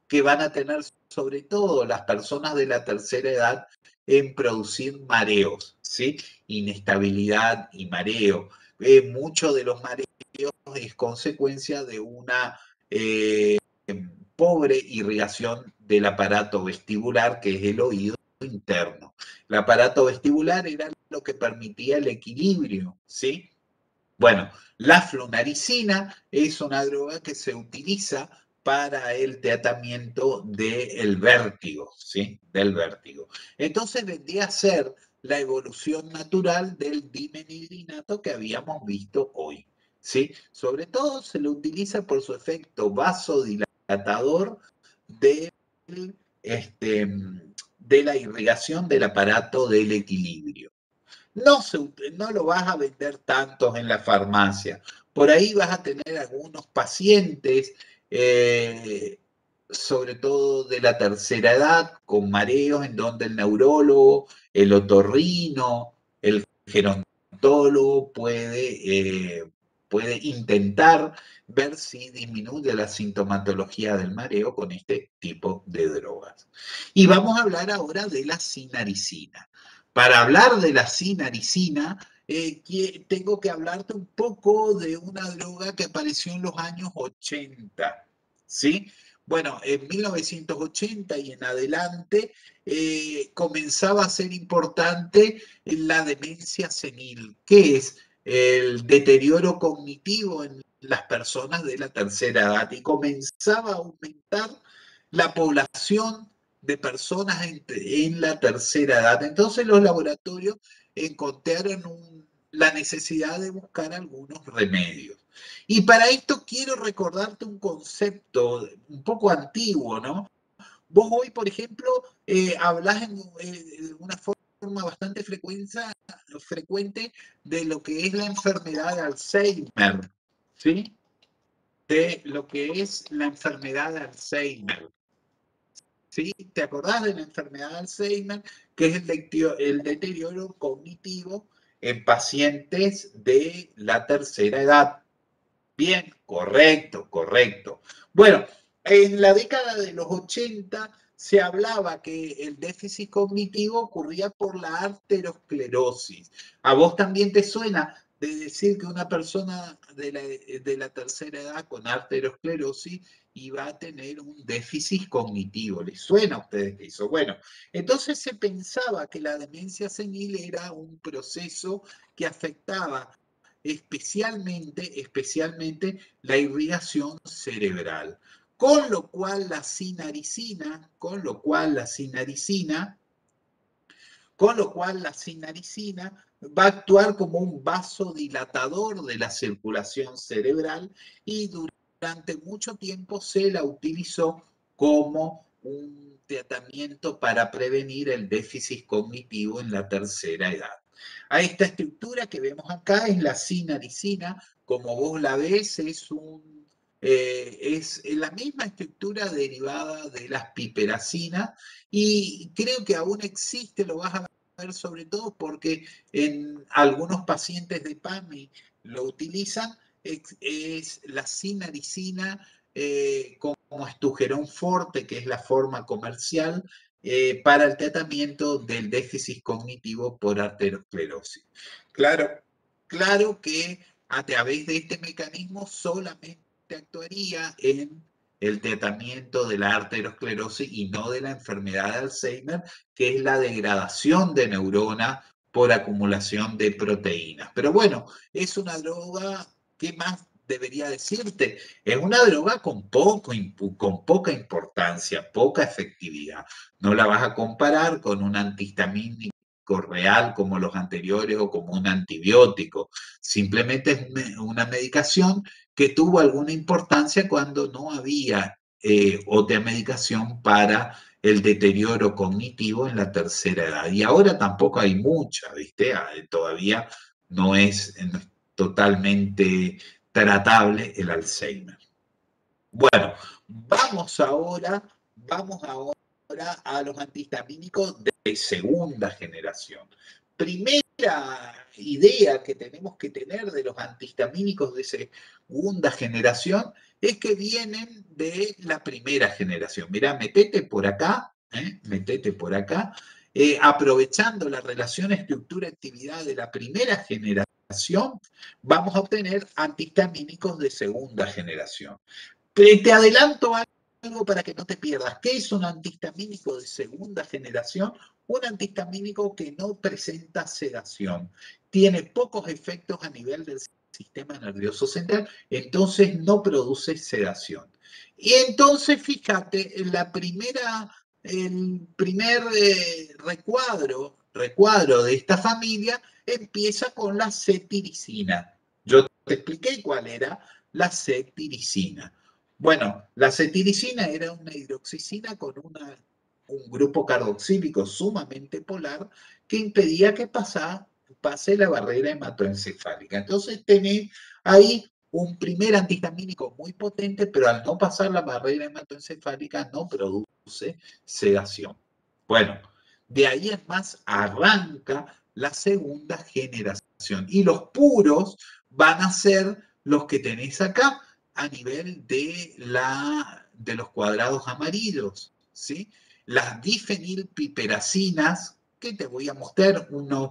que van a tener sobre todo las personas de la tercera edad en producir mareos, ¿sí? Inestabilidad y mareo. Muchos de los mareos es consecuencia de una pobre irrigación del aparato vestibular, que es el oído interno. El aparato vestibular era lo que permitía el equilibrio, ¿sí? Bueno, la flunaricina es una droga que se utiliza para el tratamiento del vértigo, ¿sí? Del vértigo. Entonces vendría a ser la evolución natural del dimenhidrinato que habíamos visto hoy, ¿sí? Sobre todo se lo utiliza por su efecto vasodilatador de, de la irrigación del aparato del equilibrio. No lo vas a vender tantos en la farmacia. Por ahí vas a tener algunos pacientes, sobre todo de la tercera edad, con mareos, en donde el neurólogo, el otorrino, el gerontólogo puede intentar ver si disminuye la sintomatología del mareo con este tipo de drogas. Y vamos a hablar ahora de la sinaricina. Para hablar de la sinaricina, tengo que hablarte un poco de una droga que apareció en los años 80, ¿sí? Bueno, en 1980 y en adelante comenzaba a ser importante la demencia senil, que es el deterioro cognitivo en las personas de la tercera edad, y comenzaba a aumentar la población de personas en la tercera edad. Entonces los laboratorios encontraron la necesidad de buscar algunos remedios. Y para esto quiero recordarte un concepto un poco antiguo, ¿no? Vos hoy, por ejemplo, hablás de una forma bastante frecuente de lo que es la enfermedad de Alzheimer. ¿sí? De lo que es la enfermedad de Alzheimer. ¿Sí? ¿Te acordás de la enfermedad de Alzheimer? Que es el deterioro cognitivo en pacientes de la tercera edad. Bien, correcto, correcto. Bueno, en la década de los 80 se hablaba que el déficit cognitivo ocurría por la arteriosclerosis. ¿A vos también te suena de decir que una persona de la tercera edad con arteriosclerosis iba a tener un déficit cognitivo? ¿Les suena a ustedes eso? Bueno, entonces se pensaba que la demencia senil era un proceso que afectaba especialmente la irrigación cerebral. Con lo cual la sinaricina va a actuar como un vasodilatador de la circulación cerebral y durante mucho tiempo se la utilizó como un tratamiento para prevenir el déficit cognitivo en la tercera edad. A esta estructura que vemos acá es la sinaricina, como vos la ves, es la misma estructura derivada de las piperacinas y creo que aún existe, lo vas a ver sobre todo porque en algunos pacientes de PAMI lo utilizan, es la sinaricina como estujerón forte, que es la forma comercial, para el tratamiento del déficit cognitivo por arteriosclerosis. Claro, claro que a través de este mecanismo solamente actuaría en el tratamiento de la arteriosclerosis y no de la enfermedad de Alzheimer, que es la degradación de neuronas por acumulación de proteínas. Pero bueno, es una droga, ¿qué más debería decirte? Es una droga con poca importancia, poca efectividad. No la vas a comparar con un antihistamínico real como los anteriores o como un antibiótico. Simplemente es una medicación que tuvo alguna importancia cuando no había otra medicación para el deterioro cognitivo en la tercera edad. Y ahora tampoco hay mucha, ¿viste? Todavía no es totalmente tratable el Alzheimer. Bueno, vamos ahora a los antihistamínicos de segunda generación. Primera idea que tenemos que tener de los antihistamínicos de segunda generación es que vienen de la primera generación. Mirá, metete por acá, aprovechando la relación estructura-actividad de la primera generación, vamos a obtener antihistamínicos de segunda generación. Te adelanto algo para que no te pierdas. ¿Qué es un antihistamínico de segunda generación? Un antihistamínico que no presenta sedación. Tiene pocos efectos a nivel del sistema nervioso central, entonces no produce sedación. Y entonces, fíjate, el primer recuadro de esta familia empieza con la cetiricina. Yo te expliqué cuál era la cetiricina. Bueno, la cetiricina era una hidroxicina con un grupo carboxílico sumamente polar que impedía que pase la barrera hematoencefálica. Entonces tenés ahí un primer antihistamínico muy potente, pero al no pasar la barrera hematoencefálica no produce sedación. Bueno, de ahí en más arranca la segunda generación. Y los puros van a ser los que tenés acá a nivel de los cuadrados amarillos, ¿sí? Las difenilpiperacinas, que te voy a mostrar unas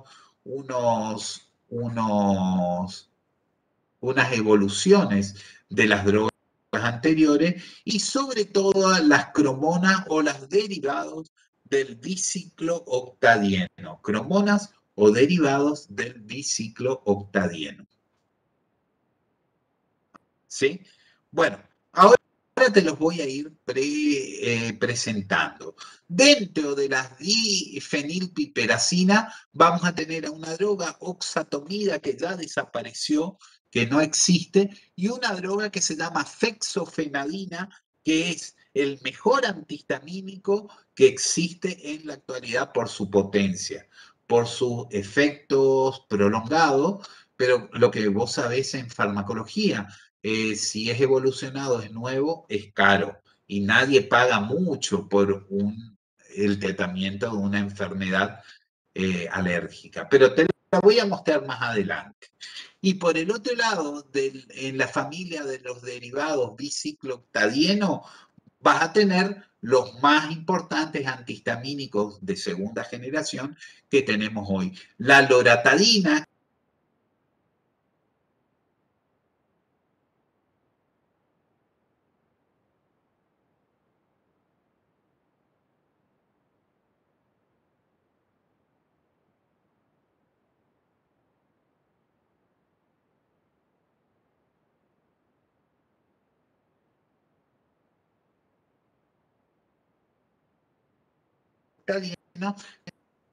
evoluciones de las drogas anteriores y sobre todo las cromonas o las derivados del biciclooctadieno, cromonas o derivados del biciclooctadieno. ¿Sí? Bueno, ahora te los voy a ir presentando. Dentro de las difenilpiperacina vamos a tener a una droga oxatomida que ya desapareció, que no existe, y una droga que se llama fexofenadina, que es el mejor antihistamínico que existe en la actualidad por su potencia, por sus efectos prolongados, pero lo que vos sabés en farmacología, si es evolucionado, es nuevo, es caro y nadie paga mucho por el tratamiento de una enfermedad alérgica. Pero te la voy a mostrar más adelante. Y por el otro lado, en la familia de los derivados bicicloctadieno, vas a tener los más importantes antihistamínicos de segunda generación que tenemos hoy. La loratadina,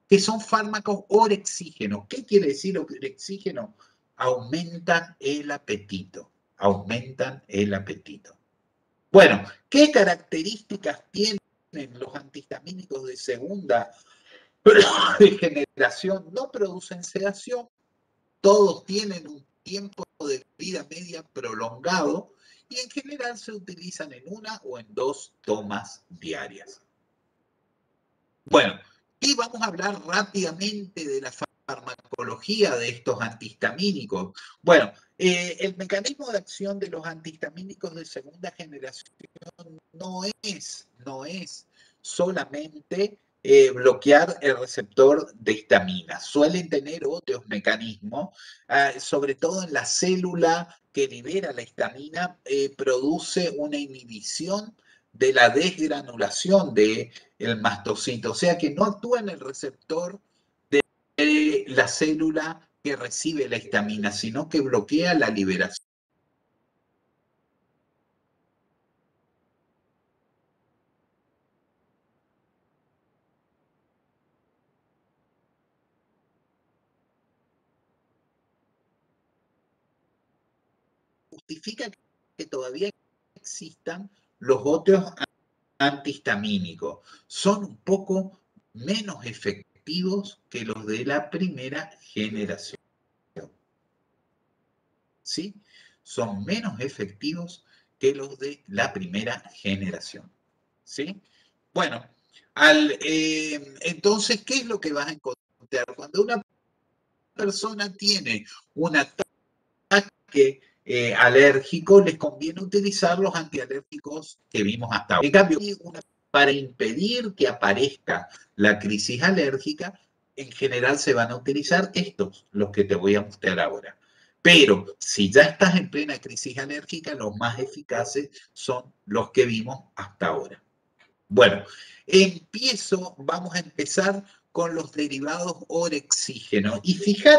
que son fármacos orexígenos. ¿Qué quiere decir orexígeno? Aumentan el apetito. Aumentan el apetito. Bueno, ¿qué características tienen los antihistamínicos de segunda generación? No producen sedación, todos tienen un tiempo de vida media prolongado y en general se utilizan en una o en dos tomas diarias. Bueno, y vamos a hablar rápidamente de la farmacología de estos antihistamínicos. Bueno, el mecanismo de acción de los antihistamínicos de segunda generación no es solamente bloquear el receptor de histamina. Suelen tener otros mecanismos, sobre todo en la célula que libera la histamina, produce una inhibición de la desgranulación del mastocito, o sea que no actúa en el receptor de la célula que recibe la histamina, sino que bloquea la liberación. Justifica que todavía existan los otros antihistamínicos. Son un poco menos efectivos que los de la primera generación. ¿Sí? Son menos efectivos que los de la primera generación. ¿Sí? Bueno, entonces, ¿qué es lo que vas a encontrar? Cuando una persona tiene un ataque alérgico, les conviene utilizar los antialérgicos que vimos hasta ahora. En cambio, para impedir que aparezca la crisis alérgica, en general se van a utilizar estos, los que te voy a mostrar ahora. Pero si ya estás en plena crisis alérgica, los más eficaces son los que vimos hasta ahora. Bueno, vamos a empezar con los derivados orexígeno. Y fíjate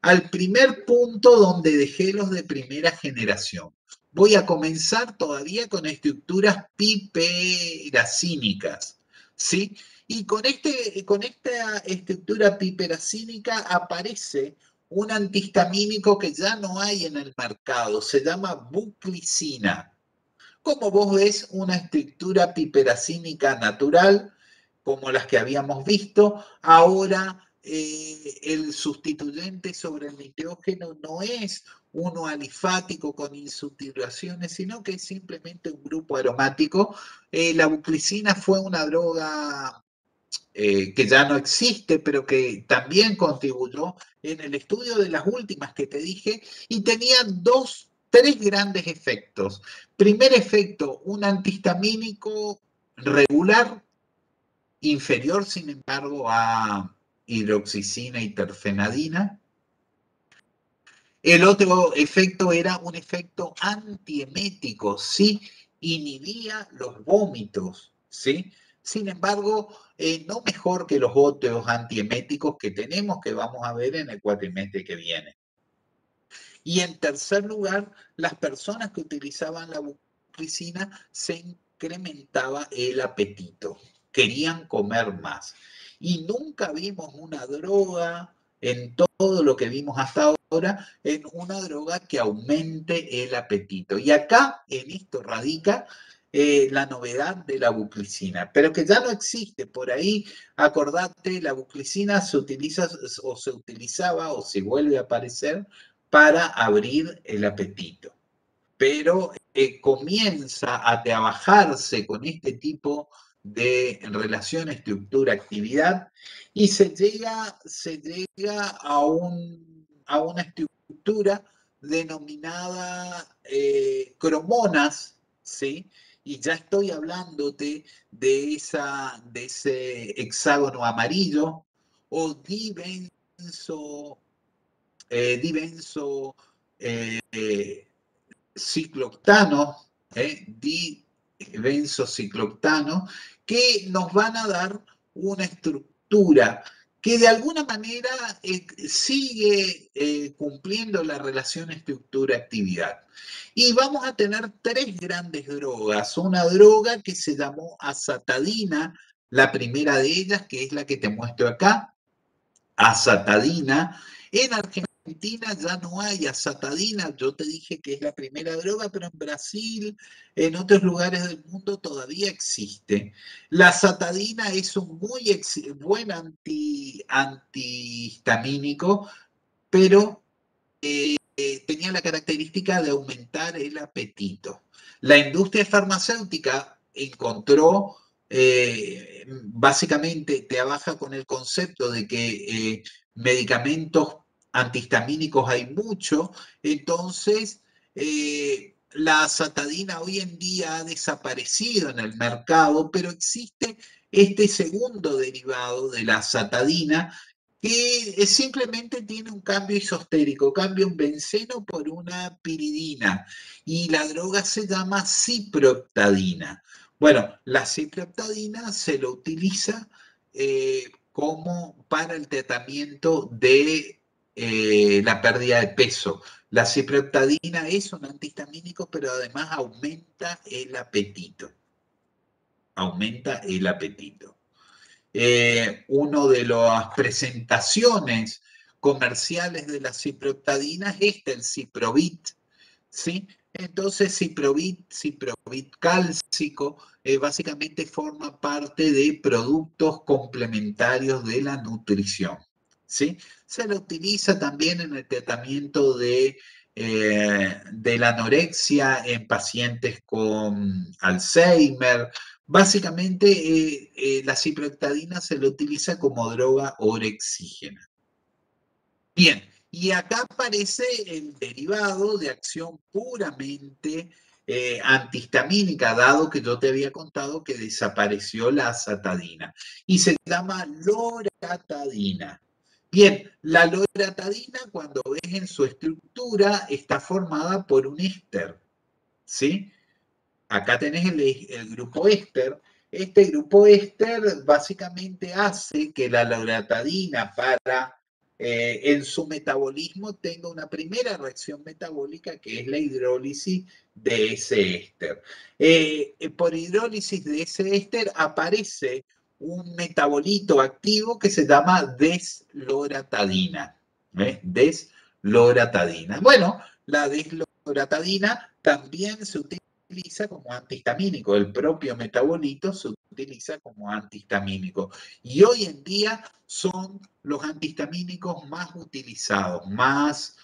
al primer punto donde dejé los de primera generación. Voy a comenzar todavía con estructuras piperacínicas, ¿sí? Y con esta estructura piperacínica aparece un antihistamínico que ya no hay en el mercado, se llama buclicina. Como vos ves, una estructura piperacínica natural, como las que habíamos visto, ahora el sustituyente sobre el nitrógeno no es uno alifático con insaturaciones, sino que es simplemente un grupo aromático. La buclicina fue una droga que ya no existe, pero que también contribuyó en el estudio de las últimas que te dije, y tenía tres grandes efectos. Primer efecto, un antihistamínico regular, inferior, sin embargo, a hidroxicina y terfenadina. El otro efecto era un efecto antiemético, ¿sí? Inhibía los vómitos, ¿sí? Sin embargo, no mejor que los otros antieméticos que tenemos, que vamos a ver en el cuatrimestre que viene. Y en tercer lugar, las personas que utilizaban la buclicina se incrementaba el apetito, querían comer más. Y nunca vimos una droga en todo lo que vimos hasta ahora, en una droga que aumente el apetito. Y acá en esto radica la novedad de la buclicina, pero que ya no existe. Por ahí, acordate, la buclicina se utiliza o se utilizaba o se vuelve a aparecer para abrir el apetito. Pero comienza a trabajarse con este tipo de relación, estructura, actividad, y se llega a una estructura denominada cromonas, ¿sí? Y ya estoy hablándote de ese hexágono amarillo, o dibenzo, cicloctano, dibenzocicloctano, que nos van a dar una estructura que de alguna manera sigue cumpliendo la relación estructura-actividad. Y vamos a tener tres grandes drogas. Una droga que se llamó azatadina, la primera de ellas, que es la que te muestro acá, azatadina. En Argentina ya no hay azatadina, yo te dije que es la primera droga, pero en Brasil, en otros lugares del mundo todavía existe. La azatadina es un muy buen antihistamínico, pero tenía la característica de aumentar el apetito. La industria farmacéutica encontró, básicamente trabaja con el concepto de que medicamentos antihistamínicos hay mucho, entonces la azatadina hoy en día ha desaparecido en el mercado, pero existe este segundo derivado de la azatadina que simplemente tiene un cambio isostérico, cambia un benceno por una piridina, y la droga se llama ciproheptadina. Bueno, la ciproheptadina se lo utiliza como para el tratamiento de la pérdida de peso. La ciproheptadina es un antihistamínico, pero además aumenta el apetito. Aumenta el apetito. Una de las presentaciones comerciales de la ciproheptadina es el Ciprovit, ¿sí? Entonces, Ciprovit cálcico, básicamente forma parte de productos complementarios de la nutrición, ¿sí? Se lo utiliza también en el tratamiento de la anorexia en pacientes con Alzheimer. Básicamente, la ciproheptadina se lo utiliza como droga orexígena. Bien, y acá aparece el derivado de acción puramente antihistamínica, dado que yo te había contado que desapareció la azatadina, y se llama loratadina. Bien, la loratadina, cuando ves en su estructura, está formada por un éster, ¿sí? Acá tenés el grupo éster. Este grupo éster básicamente hace que la loratadina en su metabolismo tenga una primera reacción metabólica, que es la hidrólisis de ese éster. Por hidrólisis de ese éster aparece un metabolito activo que se llama desloratadina. Desloratadina. Bueno, la desloratadina también se utiliza como antihistamínico, el propio metabolito se utiliza como antihistamínico. Y hoy en día son los antihistamínicos más utilizados, más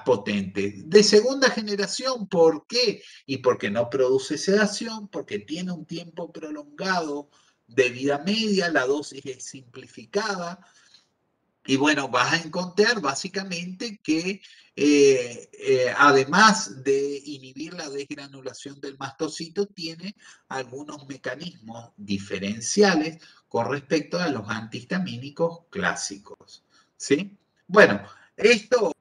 potentes. De segunda generación, ¿por qué? Y porque no produce sedación, porque tiene un tiempo prolongado de vida media, la dosis es simplificada. Y bueno, vas a encontrar básicamente que además de inhibir la desgranulación del mastocito, tiene algunos mecanismos diferenciales con respecto a los antihistamínicos clásicos, ¿sí? Bueno, esto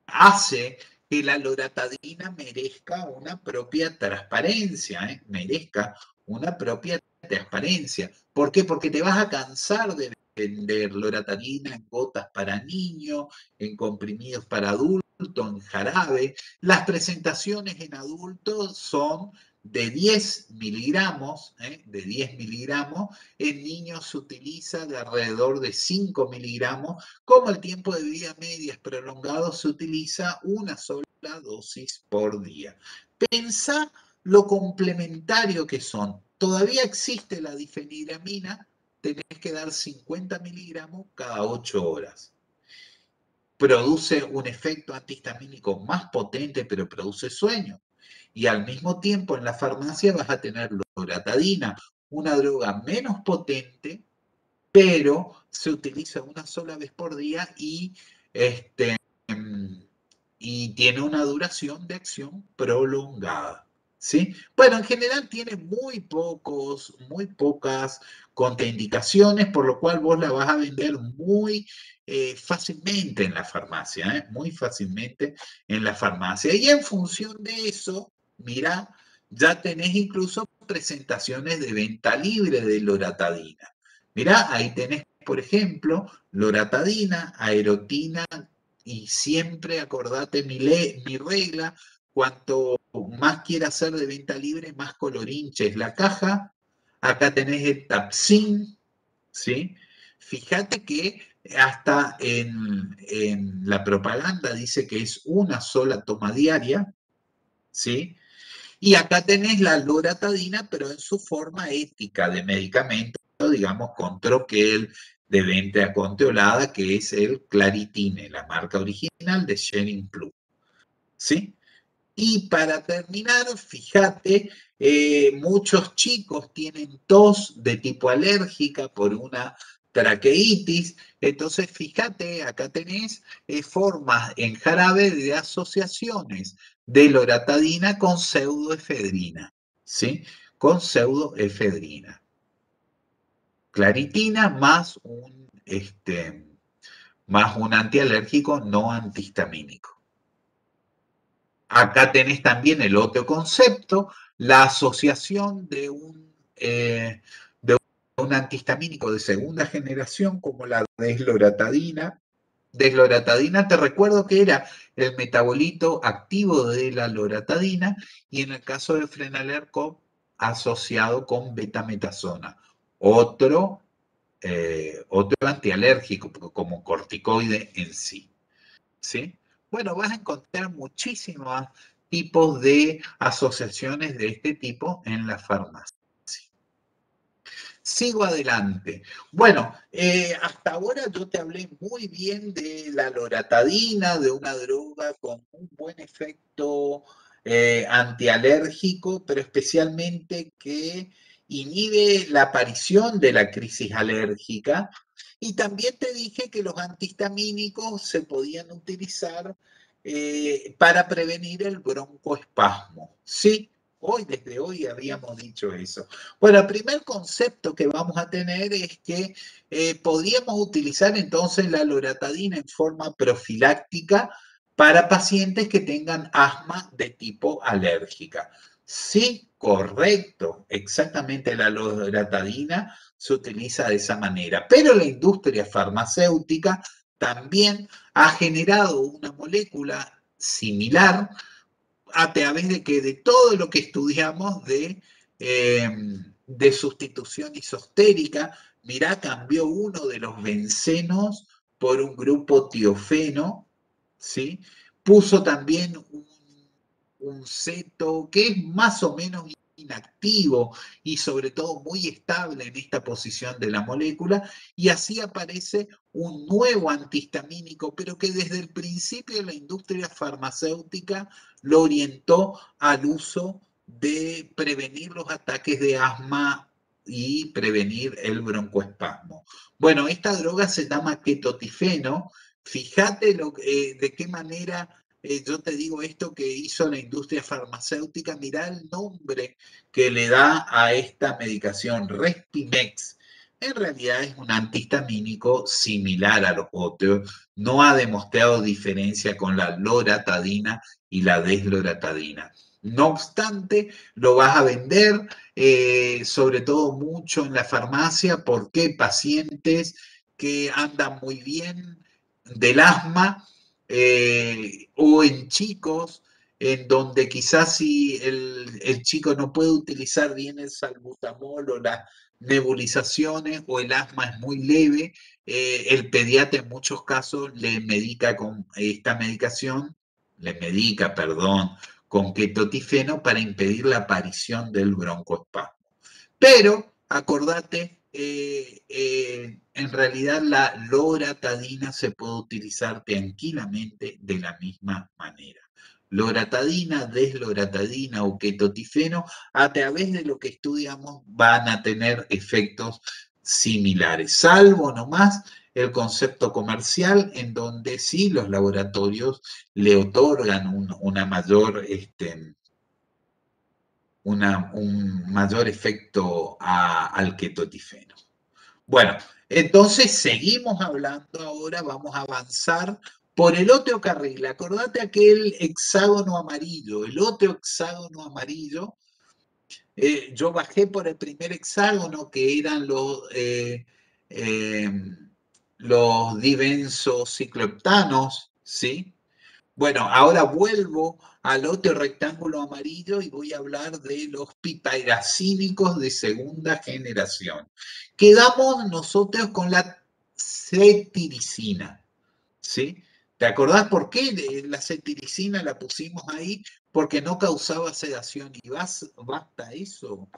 hace que la loratadina merezca una propia transparencia, merezca una propia transparencia. ¿Por qué? Porque te vas a cansar de vender loratadina en gotas para niños, en comprimidos para adultos, en jarabe. Las presentaciones en adultos son de 10 miligramos, en niños se utiliza de alrededor de 5 miligramos. Como el tiempo de vida media es prolongado, se utiliza una sola dosis por día. Pensá lo complementario que son. Todavía existe la difenidramina, tenés que dar 50 miligramos cada 8 horas. produce un efecto antihistamínico más potente, pero produce sueño. Y al mismo tiempo en la farmacia vas a tener loratadina, una droga menos potente, pero se utiliza una sola vez por día y tiene una duración de acción prolongada. ¿Sí? Bueno, en general tiene muy pocas contraindicaciones, por lo cual vos la vas a vender muy fácilmente en la farmacia, muy fácilmente en la farmacia. Y en función de eso, mira, ya tenés incluso presentaciones de venta libre de loratadina. Mirá, ahí tenés, por ejemplo, loratadina, aerotina, y siempre acordate mi regla, cuanto más quiera hacer de venta libre, más colorinche es la caja. Acá tenés el Tapsin, ¿sí? Fíjate que hasta en la propaganda dice que es una sola toma diaria, ¿sí? Y acá tenés la loratadina, pero en su forma ética de medicamento, digamos, con troquel de venta controlada, que es el Claritine, la marca original de Sherin Plus. ¿Sí? Y para terminar, fíjate, muchos chicos tienen tos de tipo alérgica por una traqueitis. Entonces, fíjate, acá tenés formas en jarabe de asociaciones de loratadina con pseudoefedrina, ¿sí? Con pseudoefedrina. Claritina más un antialérgico no antihistamínico. Acá tenés también el otro concepto, la asociación de un antihistamínico de segunda generación como la desloratadina. Desloratadina, te recuerdo que era el metabolito activo de la loratadina y en el caso de Frenalerco asociado con betametasona, otro, otro antialérgico como corticoide en sí. ¿Sí? Bueno, vas a encontrar muchísimos tipos de asociaciones de este tipo en la farmacia. Sigo adelante. Bueno, hasta ahora yo te hablé muy bien de la loratadina, de una droga con un buen efecto antialérgico, pero especialmente que inhibe la aparición de la crisis alérgica. Y también te dije que los antihistamínicos se podían utilizar para prevenir el broncoespasmo. Sí, desde hoy habíamos dicho eso. Bueno, el primer concepto que vamos a tener es que podríamos utilizar entonces la loratadina en forma profiláctica para pacientes que tengan asma de tipo alérgica. Sí, correcto, exactamente la loratadina se utiliza de esa manera, pero la industria farmacéutica también ha generado una molécula similar a través de todo lo que estudiamos de sustitución isostérica. Mirá, cambió uno de los bencenos por un grupo tiofeno, ¿sí? Puso también un ceto que es más o menos inactivo y sobre todo muy estable en esta posición de la molécula, y así aparece un nuevo antihistamínico, pero que desde el principio la industria farmacéutica lo orientó al uso de prevenir los ataques de asma y prevenir el broncoespasmo. Bueno, esta droga se llama ketotifeno. Fíjate de qué manera yo te digo esto que hizo la industria farmacéutica. Mirá el nombre que le da a esta medicación, Respimex. En realidad es un antihistamínico similar a los otros, no ha demostrado diferencia con la loratadina y la desloratadina. No obstante, lo vas a vender sobre todo mucho en la farmacia porque pacientes que andan muy bien del asma o en chicos en donde quizás si el chico no puede utilizar bien el salbutamol o las nebulizaciones o el asma es muy leve, el pediatra en muchos casos le medica con esta medicación, perdón, con ketotifeno para impedir la aparición del broncoespasmo. Pero, acordate, en realidad la loratadina se puede utilizar tranquilamente de la misma manera. Loratadina, desloratadina o ketotifeno, a través de lo que estudiamos, van a tener efectos similares, salvo nomás el concepto comercial, en donde sí los laboratorios le otorgan una mayor, un mayor efecto al ketotifeno. Bueno, entonces seguimos hablando ahora, vamos a avanzar por el otro carril. Acordate aquel hexágono amarillo, el otro hexágono amarillo. Yo bajé por el primer hexágono, que eran los dibenzocicloheptanos, ¿sí? Bueno, ahora vuelvo al otro rectángulo amarillo y voy a hablar de los piperacínicos de segunda generación. Quedamos nosotros con la cetiricina, ¿sí? ¿Te acordás por qué la cetiricina la pusimos ahí? Porque no causaba sedación y basta eso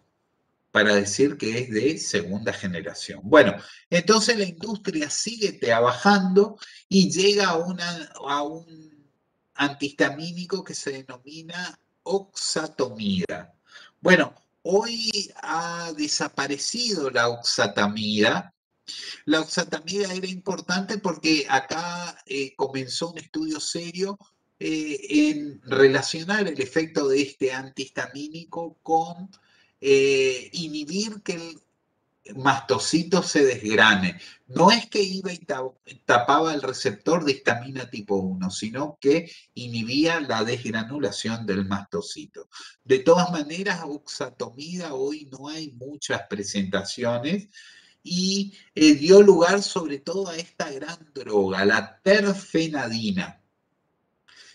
para decir que es de segunda generación. Bueno, entonces la industria sigue trabajando y llega a un antihistamínico que se denomina oxatomida. Bueno, hoy ha desaparecido la oxatamida. La oxatamida era importante porque acá comenzó un estudio serio en relacionar el efecto de este antihistamínico con inhibir que el mastocito se desgrane. No es que iba y tapaba el receptor de histamina tipo 1, sino que inhibía la desgranulación del mastocito. De todas maneras, oxatomida hoy no hay muchas presentaciones y dio lugar sobre todo a esta gran droga, la terfenadina.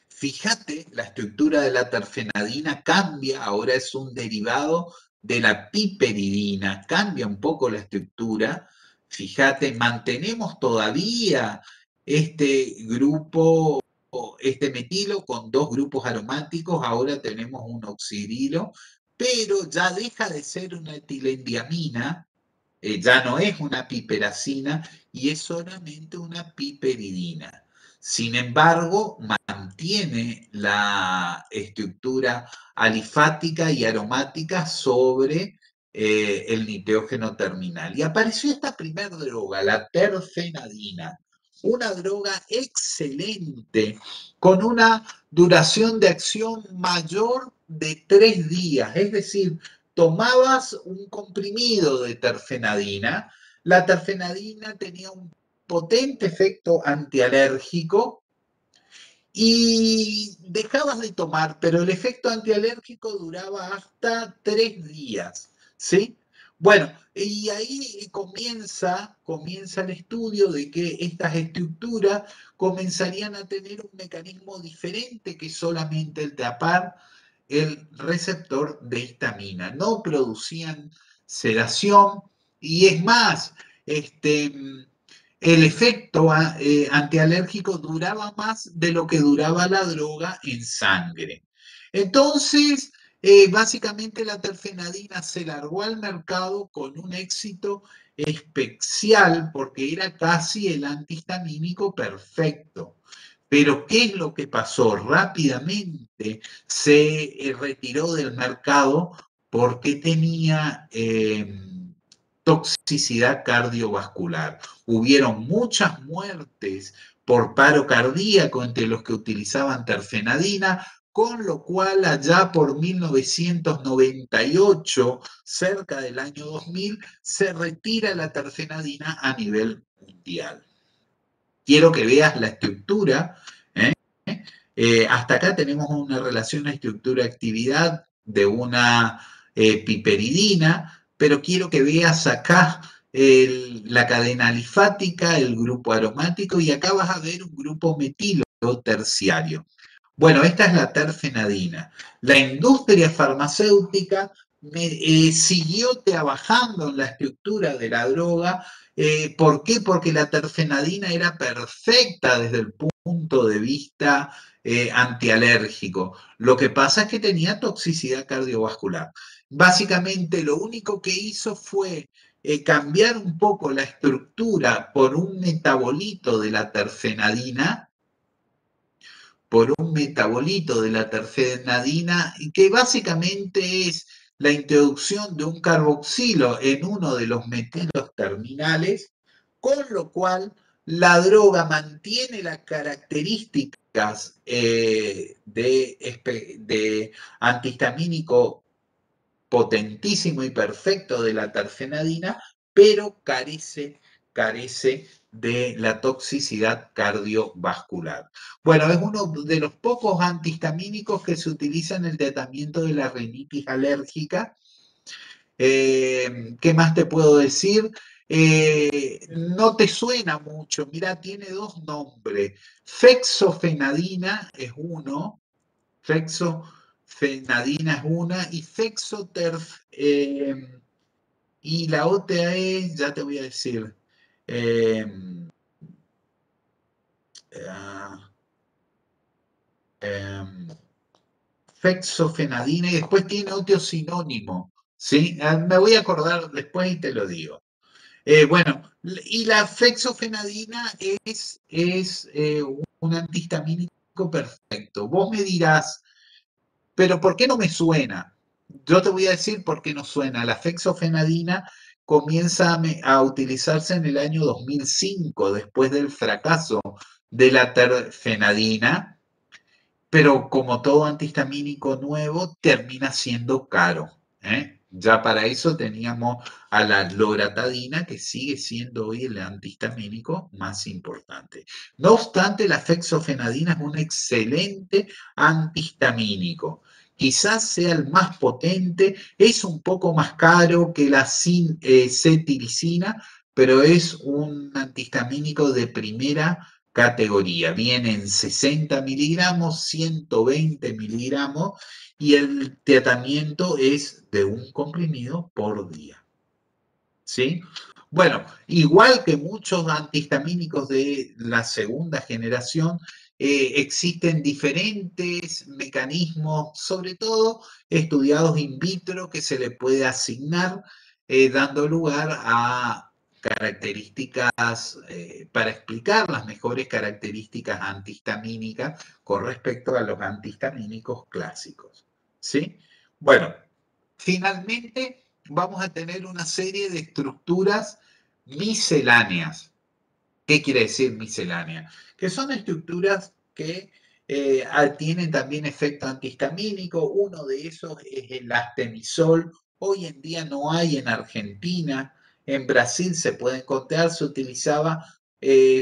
Fíjate, la estructura de la terfenadina cambia, ahora es un derivado de la piperidina, cambia un poco la estructura. Fíjate, mantenemos todavía este grupo, este metilo con dos grupos aromáticos, ahora tenemos un oxidilo, pero ya deja de ser una etilendiamina, ya no es una piperacina y es solamente una piperidina. Sin embargo, mantiene la estructura alifática y aromática sobre el nitrogen terminal. Y apareció esta primera droga, la terfenadina, una droga excelente, con una duración de acción mayor de 3 días, es decir, tomabas un comprimido de terfenadina, la terfenadina tenía un potente efecto antialérgico y dejabas de tomar, pero el efecto antialérgico duraba hasta 3 días, ¿sí? Bueno, y ahí comienza el estudio de que estas estructuras comenzarían a tener un mecanismo diferente que solamente el tapar el receptor de histamina. No producían sedación y es más, el efecto antialérgico duraba más de lo que duraba la droga en sangre. Entonces, básicamente la terfenadina se largó al mercado con un éxito especial porque era casi el antihistamínico perfecto. Pero ¿qué es lo que pasó? Rápidamente se retiró del mercado porque tenía toxicidad cardiovascular. Hubieron muchas muertes por paro cardíaco entre los que utilizaban terfenadina, con lo cual allá por 1998, cerca del año 2000, se retira la terfenadina a nivel mundial. Quiero que veas la estructura. Hasta acá tenemos una relación estructura-actividad de una piperidina, pero quiero que veas acá la cadena alifática, el grupo aromático, y acá vas a ver un grupo metilo terciario. Bueno, esta es la terfenadina. La industria farmacéutica siguió trabajando en la estructura de la droga. ¿Por qué? Porque la terfenadina era perfecta desde el punto de vista antialérgico. Lo que pasa es que tenía toxicidad cardiovascular. básicamente lo único que hizo fue cambiar un poco la estructura por un metabolito de la terfenadina, que básicamente es la introducción de un carboxilo en uno de los metilos terminales, con lo cual la droga mantiene las características de antihistamínico potentísimo y perfecto de la terfenadina, pero carece de la toxicidad cardiovascular. Bueno, es uno de los pocos antihistamínicos que se utiliza en el tratamiento de la rinitis alérgica. ¿Qué más te puedo decir? No te suena mucho, mira, tiene dos nombres. Fexofenadina es uno, fexofenadina es una, y fexoterf, y la otra es, ya te voy a decir, eh, fexofenadina, y después tiene otro sinónimo, ¿sí? Me voy a acordar después y te lo digo. Bueno, y la fexofenadina es un antihistamínico perfecto. Vos me dirás, pero ¿por qué no me suena? Yo te voy a decir por qué no suena. La fexofenadina comienza a utilizarse en el año 2005, después del fracaso de la terfenadina, pero como todo antihistamínico nuevo, termina siendo caro. Ya para eso teníamos a la loratadina, que sigue siendo hoy el antihistamínico más importante. No obstante, la fexofenadina es un excelente antihistamínico. Quizás sea el más potente, es un poco más caro que la cetiricina, pero es un antihistamínico de primera categoría. Vienen 60 miligramos, 120 miligramos y el tratamiento es de un comprimido por día. ¿Sí? Bueno, igual que muchos antihistamínicos de la segunda generación, existen diferentes mecanismos, sobre todo estudiados in vitro, que se le puede asignar, dando lugar a características, para explicar las mejores características antihistamínicas con respecto a los antihistamínicos clásicos. ¿Sí? Bueno, finalmente vamos a tener una serie de estructuras misceláneas. ¿Qué quiere decir miscelánea? Que son estructuras que tienen también efecto antihistamínico. Uno de esos es el astemisol. Hoy en día no hay en Argentina. En Brasil se puede encontrar, se utilizaba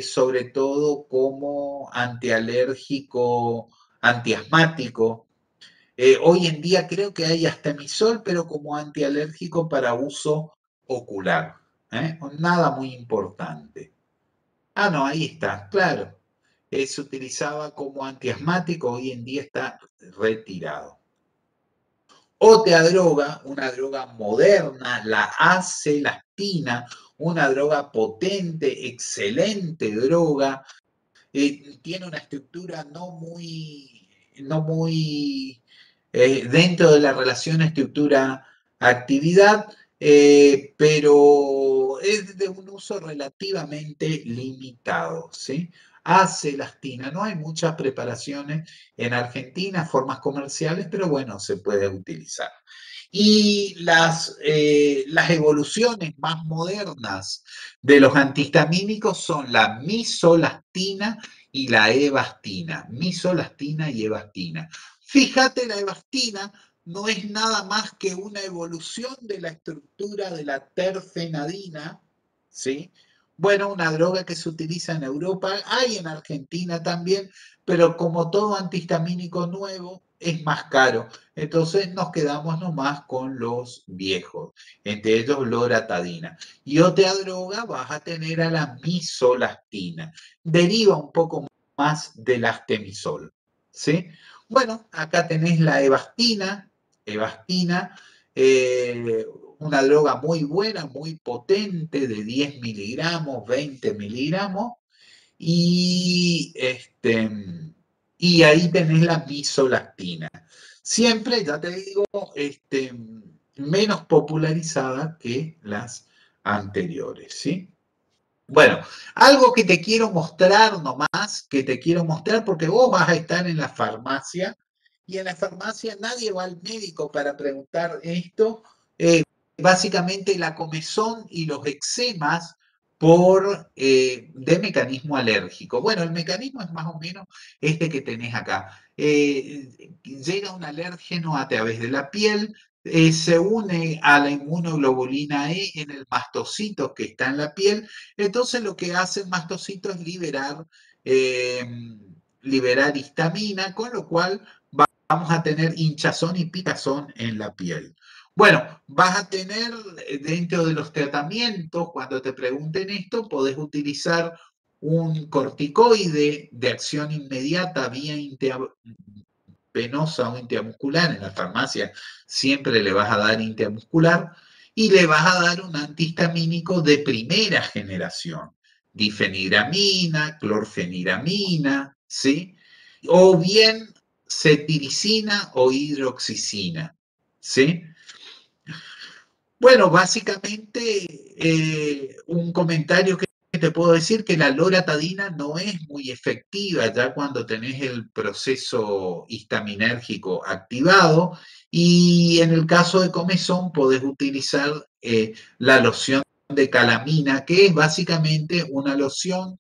sobre todo como antialérgico, antiasmático. Hoy en día creo que hay astemisol, pero como antialérgico para uso ocular. Nada muy importante. Ah, no, ahí está, claro. Se utilizaba como antiasmático, hoy en día está retirado. Otra droga, una droga moderna, la acelastina, una droga potente, excelente droga, tiene una estructura no muy dentro de la relación estructura-actividad, pero es de un uso relativamente limitado, ¿sí? Acelastina, no hay muchas preparaciones en Argentina, formas comerciales, pero bueno, se puede utilizar. Y las evoluciones más modernas de los antihistamínicos son la misolastina y la evastina. Misolastina y evastina. Fíjate, la evastina no es nada más que una evolución de la estructura de la terfenadina, ¿sí? Bueno, una droga que se utiliza en Europa, hay en Argentina también, pero como todo antihistamínico nuevo, es más caro. Entonces nos quedamos nomás con los viejos, entre ellos loratadina. Y otra droga vas a tener a la misolastina. Deriva un poco más del astemisol, ¿sí? Bueno, acá tenés la evastina, eh, una droga muy buena, muy potente, de 10 miligramos, 20 miligramos, y, y ahí tenés la misolastina. Siempre, ya te digo, menos popularizada que las anteriores, ¿sí? Bueno, algo que te quiero mostrar nomás, que te quiero mostrar porque vos vas a estar en la farmacia y en la farmacia nadie va al médico para preguntar esto. Eh, Básicamente la comezón y los eczemas de mecanismo alérgico. Bueno, el mecanismo es más o menos este que tenés acá. Llega un alérgeno a través de la piel, se une a la inmunoglobulina E en el mastocito que está en la piel. Entonces lo que hace el mastocito es eh, liberar histamina, con lo cual vamos a tener hinchazón y picazón en la piel. Bueno, vas a tener dentro de los tratamientos, cuando te pregunten esto, podés utilizar un corticoide de acción inmediata vía venosa o intramuscular. En la farmacia siempre le vas a dar intramuscular y le vas a dar un antihistamínico de primera generación, difenidramina, clorfeniramina, ¿sí? O bien cetiricina o hidroxicina, ¿sí? Bueno, básicamente un comentario que te puedo decir que la loratadina no es muy efectiva ya cuando tenés el proceso histaminérgico activado, y en el caso de comezón podés utilizar la loción de calamina, que es básicamente una loción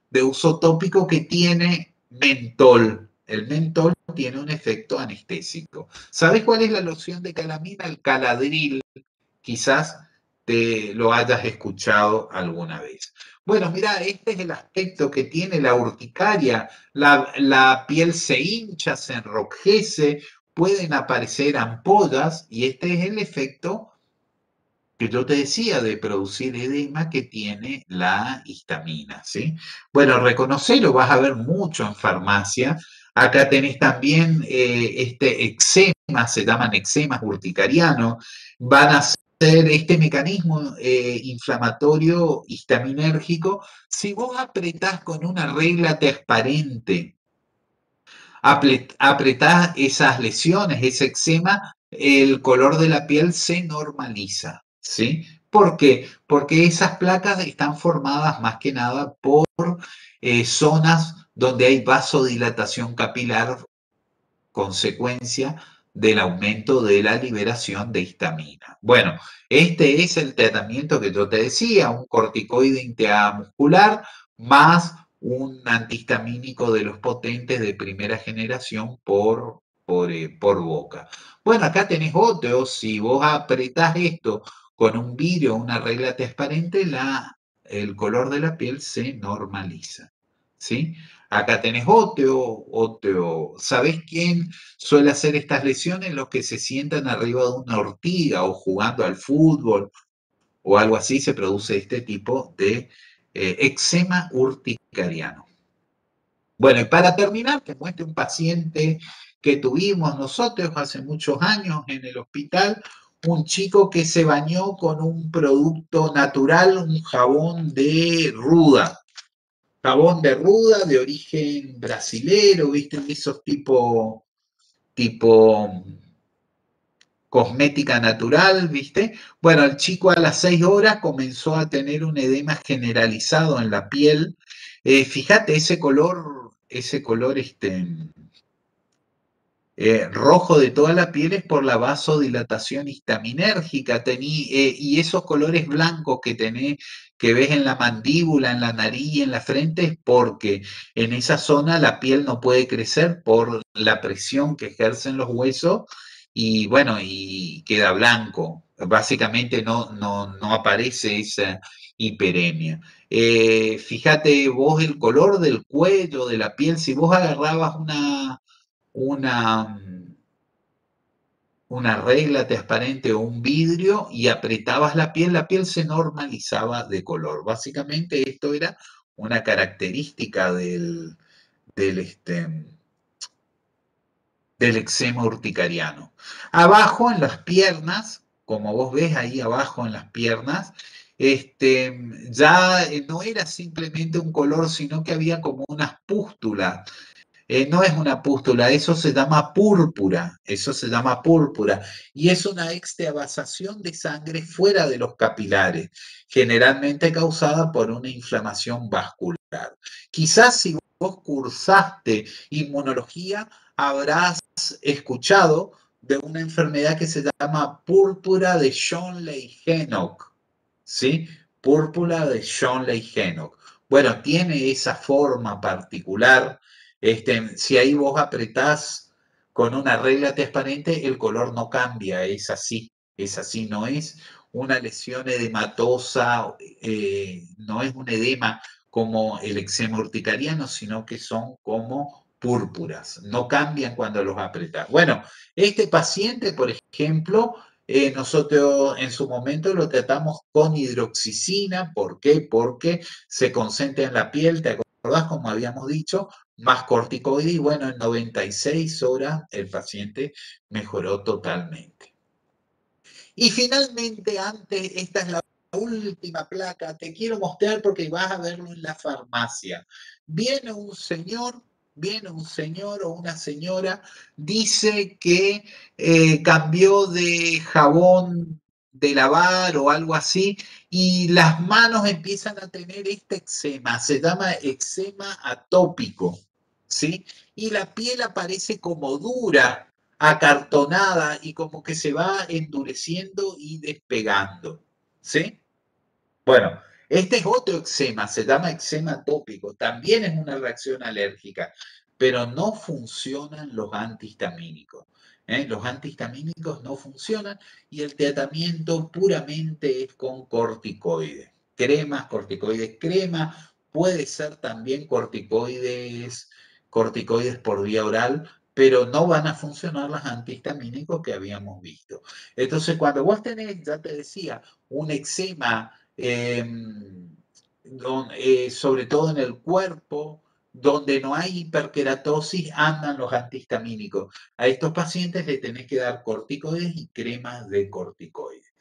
de uso tópico que tiene mentol. El mentol tiene un efecto anestésico. ¿Sabes cuál es la loción de calamina? El Caladril. Quizás te lo hayas escuchado alguna vez. Bueno, mira, este es el aspecto que tiene la urticaria. La piel se hincha, se enrojece, pueden aparecer ampollas, y este es el efecto que yo te decía de producir edema que tiene la histamina, ¿sí? Bueno, reconocelo, vas a ver mucho en farmacia. Acá tenés también este eczema, se llaman eczemas urticarianos, van a ser este mecanismo inflamatorio histaminérgico. Si vos apretás con una regla transparente, apretás esas lesiones, ese eczema, el color de la piel se normaliza, ¿sí? ¿Por qué? Porque esas placas están formadas más que nada por zonas donde hay vasodilatación capilar, consecuencia del aumento de la liberación de histamina. Bueno, este es el tratamiento que yo te decía, un corticoide intramuscular más un antihistamínico de los potentes de primera generación por boca. Bueno, acá tenés otro. Si vos apretás esto con un vidrio o una regla transparente, el color de la piel se normaliza, ¿sí? Acá tenés otro. ¿Sabés quién suele hacer estas lesiones? Los que se sientan arriba de una ortiga o jugando al fútbol o algo así, se produce este tipo de eczema urticariano. Bueno, y para terminar, te muestro un paciente que tuvimos nosotros hace muchos años en el hospital, un chico que se bañó con un producto natural, un jabón de ruda de origen brasilero, ¿viste? Esos tipo cosmética natural, ¿viste? Bueno, el chico a las 6 horas comenzó a tener un edema generalizado en la piel. Fíjate, ese color rojo de toda la piel es por la vasodilatación histaminérgica, y esos colores blancos que ves en la mandíbula, en la nariz y en la frente, es porque en esa zona la piel no puede crecer por la presión que ejercen los huesos, y bueno, y queda blanco. Básicamente no aparece esa hiperemia. Fíjate vos el color del cuello, de la piel. Si vos agarrabas una, una regla transparente o un vidrio y apretabas la piel se normalizaba de color. Básicamente esto era una característica del, este, del eczema urticariano. Abajo en las piernas, como vos ves ahí abajo en las piernas, ya no era simplemente un color, sino que había como unas pústulas no es una pústula, eso se llama púrpura, y es una extravasación de sangre fuera de los capilares, generalmente causada por una inflamación vascular. Quizás si vos cursaste inmunología, habrás escuchado de una enfermedad que se llama púrpura de Schönlein-Henoch, ¿sí? Púrpura de Schönlein-Henoch. Bueno, tiene esa forma particular. Si ahí vos apretás con una regla transparente, el color no cambia, es así, no es una lesión edematosa, no es un edema como el eczema urticariano, sino que son como púrpuras, no cambian cuando los apretás. Bueno, este paciente, por ejemplo, nosotros en su momento lo tratamos con hidroxicina. ¿Por qué? Porque se concentra en la piel, ¿te acordás? Como habíamos dicho, más corticoide, y bueno, en 96 horas el paciente mejoró totalmente. Y finalmente, esta es la última placa, te quiero mostrar porque vas a verlo en la farmacia. Viene un señor o una señora, dice que cambió de jabón de lavar o algo así, y las manos empiezan a tener este eczema, se llama eczema atópico, ¿sí? Y la piel aparece como dura, acartonada, y como que se va endureciendo y despegando, ¿sí? Bueno, este es otro eczema, se llama eczema atópico, también es una reacción alérgica, pero no funcionan los antihistamínicos. Los antihistamínicos no funcionan, y el tratamiento puramente es con corticoides. Cremas, corticoides crema, puede ser también corticoides por vía oral, pero no van a funcionar los antihistamínicos que habíamos visto. Entonces, cuando vos tenés, ya te decía, un eczema, sobre todo en el cuerpo, donde no hay hiperkeratosis, andan los antihistamínicos. A estos pacientes le tenés que dar corticoides y cremas de corticoides.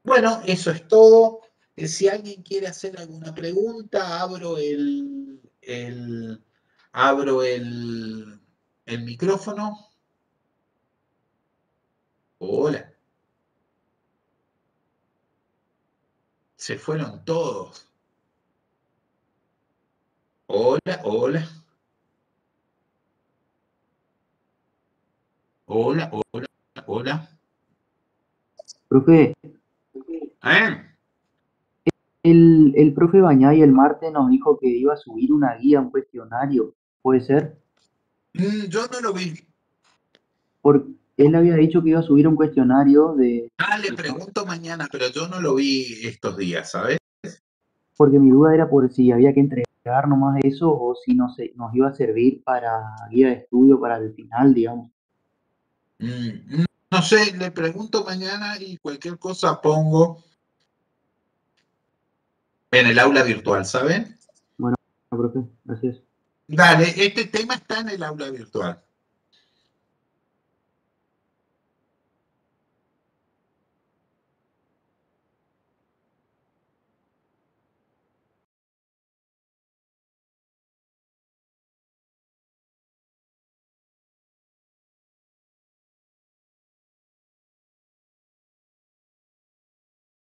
Bueno, eso es todo. Si alguien quiere hacer alguna pregunta, abro el micrófono. Hola. Se fueron todos. Hola, hola. Hola, hola, hola. Profe, el profe Bañay el martes nos dijo que iba a subir una guía, un cuestionario, ¿puede ser? Yo no lo vi. Porque él había dicho que iba a subir un cuestionario Le pregunto mañana, pero yo no lo vi estos días, ¿sabes? porque mi duda era por si había que entregar nomás eso o si nos iba a servir para guía de estudio para el final, digamos. No sé, le pregunto mañana y cualquier cosa pongo en el aula virtual, ¿saben? Bueno, profe, gracias. Dale, este tema está en el aula virtual.